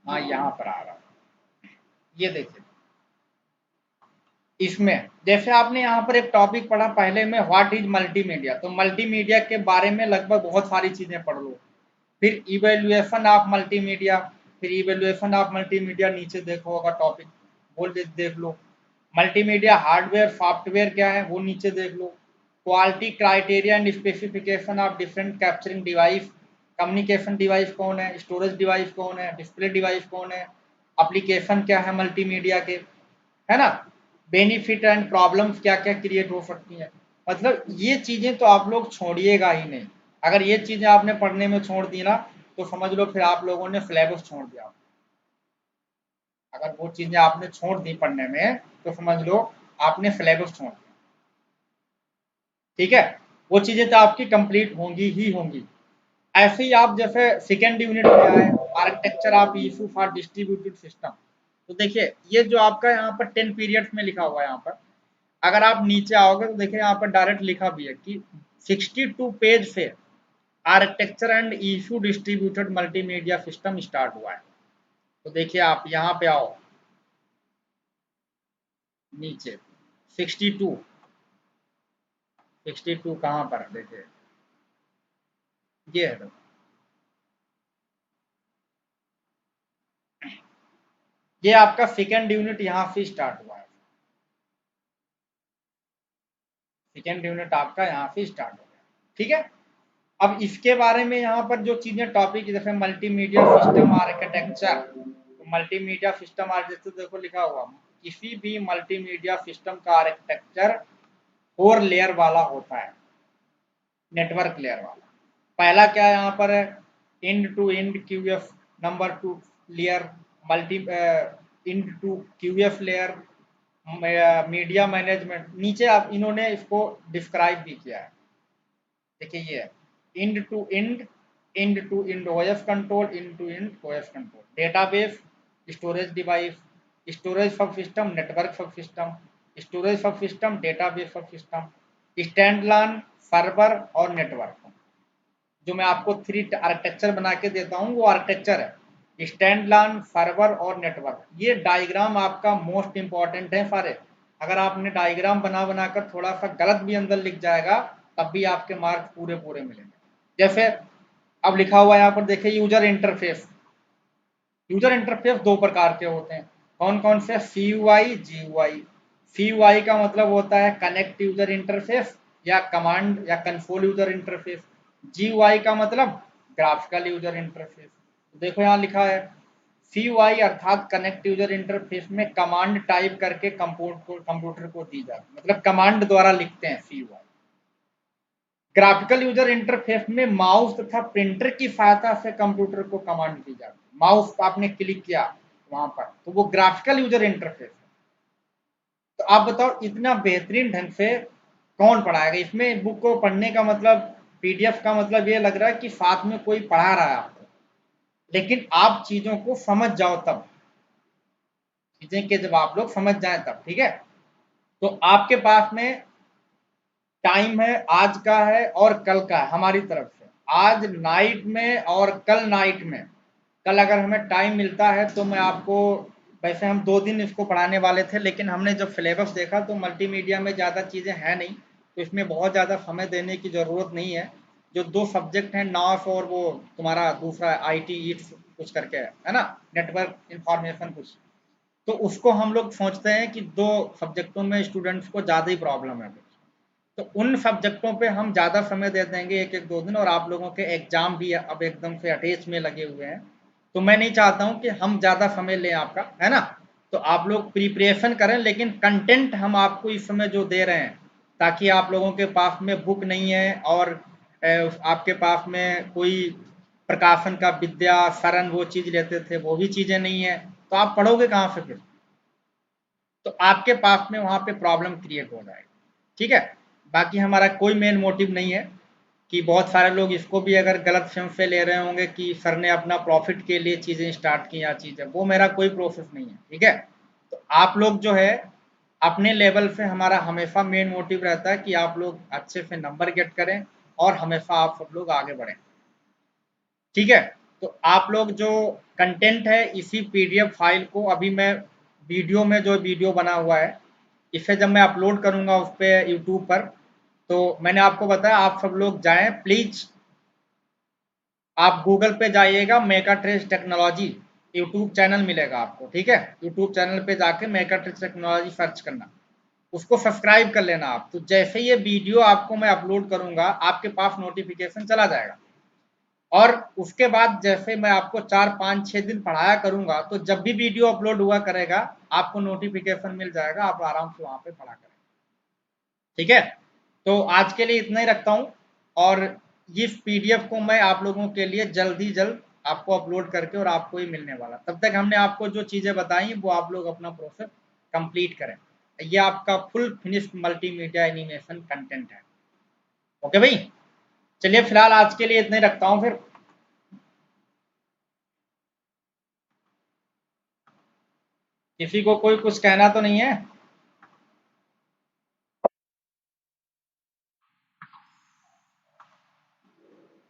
हाँ, यहाँ पर आ रहा है, ये देखिए। इसमें जैसे आपने यहाँ पर एक टॉपिक पढ़ा पहले में, व्हाट इज मल्टीमीडिया, तो मल्टीमीडिया के बारे में लगभग बहुत सारी चीजें पढ़ लो। फिर इवेल्युएशन ऑफ मल्टीमीडिया, फिर इवेल्युएशन ऑफ मल्टीमीडिया नीचे देखो होगा टॉपिक, वो देख लो। मल्टीमीडिया हार्डवेयर सॉफ्टवेयर क्या है वो नीचे देख लो। Quality criteria and specification of different capturing device, communication device कौन है, स्टोरेज डिवाइस कौन है, डिस्प्ले डिवाइस कौन है, एप्लीकेशन क्या है मल्टीमीडिया के, है ना। बेनिफिट एंड प्रॉब्लम्स क्या क्या क्रिएट हो सकती हैं। मतलब ये चीजें तो आप लोग छोड़िएगा ही नहीं। अगर ये चीजें आपने पढ़ने में छोड़ दी ना, तो समझ लो फिर आप लोगों ने सिलेबस छोड़ दिया। अगर वो चीजें आपने छोड़ दी पढ़ने में, तो समझ लो आपने सिलेबस छोड़ दिया। ठीक है, वो चीजें तो आपकी कंप्लीट होंगी ही होंगी। ऐसे ही आप जैसे सेकेंड यूनिट में आए, architecture of issue for distributed system, तो देखिए ये जो आपका यहाँ पर 10 पीरियड्स में लिखा हुआ है, यहाँ पर अगर आप नीचे आओगे तो देखिए यहाँ पर डायरेक्ट लिखा भी है कि 62 पेज से architecture and issue distributed multimedia system start हुआ है। तो देखिए आप यहाँ पे आओ नीचे, 62, 62 कहाँ पर देखिए, ये है। ये आपका सेकेंड यूनिट यहाँ से स्टार्ट हुआ है, सेकेंड यूनिट आपका यहाँ से स्टार्ट हो गया। ठीक है, अब इसके बारे में यहाँ पर जो चीजें टॉपिक, जैसे मल्टीमीडिया सिस्टम आर्किटेक्चर, तो मल्टीमीडिया सिस्टम आर्किटेक्चर देखो लिखा हुआ, किसी भी मल्टीमीडिया सिस्टम का आर्किटेक्चर 4 लेयर वाला होता है, नेटवर्क लेयर वाला। पहला क्या यहाँ पर है, end to end QF, number 2 layer multi end to QF layer, media management. नीचे आप इन्होंने इसको डिस्क्राइब भी किया है, देखिए ये है end to end, end to end OS control, end to end OS control, database, storage device, storage sub system, network sub system, storage sub system, database sub system, stand server और network. जो मैं आपको 3 architecture बना के देता हूँ वो architecture है, स्टैंड सर्वर और नेटवर्क। ये डायग्राम आपका मोस्ट इंपॉर्टेंट है सारे। अगर आपने डायग्राम बना बनाकर थोड़ा सा गलत भी अंदर लिख जाएगा, तब भी आपके मार्क्स पूरे पूरे मिलेंगे। जैसे अब लिखा हुआ है यहाँ पर देखिए, यूजर इंटरफेस। यूजर इंटरफेस 2 प्रकार के होते हैं, कौन कौन से, C U I, G U I. C U I का मतलब होता है कनेक्ट यूजर इंटरफेस या कमांड या console user interface. G U I का मतलब ग्राफिकल यूजर इंटरफेस। देखो यहाँ लिखा है सी यू आई अर्थात कनेक्ट यूजर इंटरफेस में कमांड टाइप करके कंप्यूटर को दी जाती, मतलब कमांड द्वारा लिखते हैं C U I. Graphical user interface में माउस तथा प्रिंटर की सहायता से कंप्यूटर को कमांड दी जाती है। माउस आपने क्लिक किया वहां पर, तो वो ग्राफिकल यूजर इंटरफेस है। तो आप बताओ इतना बेहतरीन ढंग से कौन पढ़ाएगा? इसमें बुक को पढ़ने का मतलब पीडीएफ का मतलब ये लग रहा है कि साथ में कोई पढ़ा रहा है आपको, लेकिन आप चीजों को समझ जाओ तब, चीजें के जब आप लोग समझ जाए तब, ठीक है। तो आपके पास में टाइम है, आज का है और कल का है हमारी तरफ से। आज नाइट में और कल नाइट में, कल अगर हमें टाइम मिलता है तो मैं आपको, वैसे हम 2 दिन इसको पढ़ाने वाले थे, लेकिन हमने जब सिलेबस देखा तो मल्टीमीडिया में ज़्यादा चीज़ें हैं नहीं, तो इसमें बहुत ज़्यादा समय देने की ज़रूरत नहीं है। जो 2 सब्जेक्ट हैं, नॉस और वो तुम्हारा दूसरा IT ईट्स कुछ करके है ना, नेटवर्क इंफॉर्मेशन कुछ, तो उसको हम लोग सोचते हैं कि 2 सब्जेक्टों में स्टूडेंट्स को ज़्यादा ही प्रॉब्लम है, तो उन सब्जेक्टों पे हम ज़्यादा समय दे देंगे, एक एक 2 दिन। और आप लोगों के एग्जाम भी अब एकदम से अटैच में लगे हुए हैं, तो मैं नहीं चाहता हूँ कि हम ज़्यादा समय लें आपका, है ना। तो आप लोग प्रिपरेशन करें, लेकिन कंटेंट हम आपको इस समय जो दे रहे हैं, ताकि आप लोगों के पास में बुक नहीं है और आपके पास में कोई प्रकाशन का विद्या सरन वो चीज़ लेते थे, वो भी चीज़ें नहीं है, तो आप पढ़ोगे कहाँ से फिर? तो आपके पास में वहाँ पे प्रॉब्लम क्रिएट हो जाएगी, ठीक है। बाकी हमारा कोई मेन मोटिव नहीं है कि बहुत सारे लोग इसको भी अगर गलत सेंस से ले रहे होंगे कि सर ने अपना प्रॉफिट के लिए चीज़ें स्टार्ट की या चीज़ें, वो मेरा कोई प्रोसेस नहीं है, ठीक है। तो आप लोग जो है अपने लेवल से, हमारा हमेशा मेन मोटिव रहता है कि आप लोग अच्छे से नंबर गेट करें और हमेशा आप सब लोग आगे बढ़ें, ठीक है। तो आप लोग जो कंटेंट है, इसी पीडीएफ फाइल को अभी मैं वीडियो में, जो वीडियो बना हुआ है, इसे जब मैं अपलोड करूंगा उस पर यूट्यूब पर, तो मैंने आपको बताया आप सब लोग जाएं प्लीज, आप गूगल पे जाइएगा, mega trace technology YouTube channel मिलेगा आपको, ठीक है। यूट्यूब चैनल पे जाके मेगा ट्रेस टेक्नोलॉजी सर्च करना, उसको सब्सक्राइब कर लेना आप। तो जैसे ये वीडियो आपको मैं अपलोड करूंगा, आपके पास नोटिफिकेशन चला जाएगा, और उसके बाद जैसे मैं आपको 4 5 6 दिन पढ़ाया करूंगा, तो जब भी वीडियो अपलोड हुआ करेगा आपको नोटिफिकेशन मिल जाएगा, आप आराम से वहां पे पढ़ा करें, ठीक है। तो आज के लिए इतना ही रखता हूँ, और इस पीडीएफ को मैं आप लोगों के लिए जल्द ही जल्द आपको अपलोड करके और आपको ही मिलने वाला। तब तक हमने आपको जो चीज़ें बताई वो आप लोग अपना प्रोसेस कंप्लीट करें। ये आपका full finished multimedia animation content है। ओके भाई, चलिए फिलहाल आज के लिए इतना ही रखता हूँ फिर। किसी को कोई कुछ कहना तो नहीं है?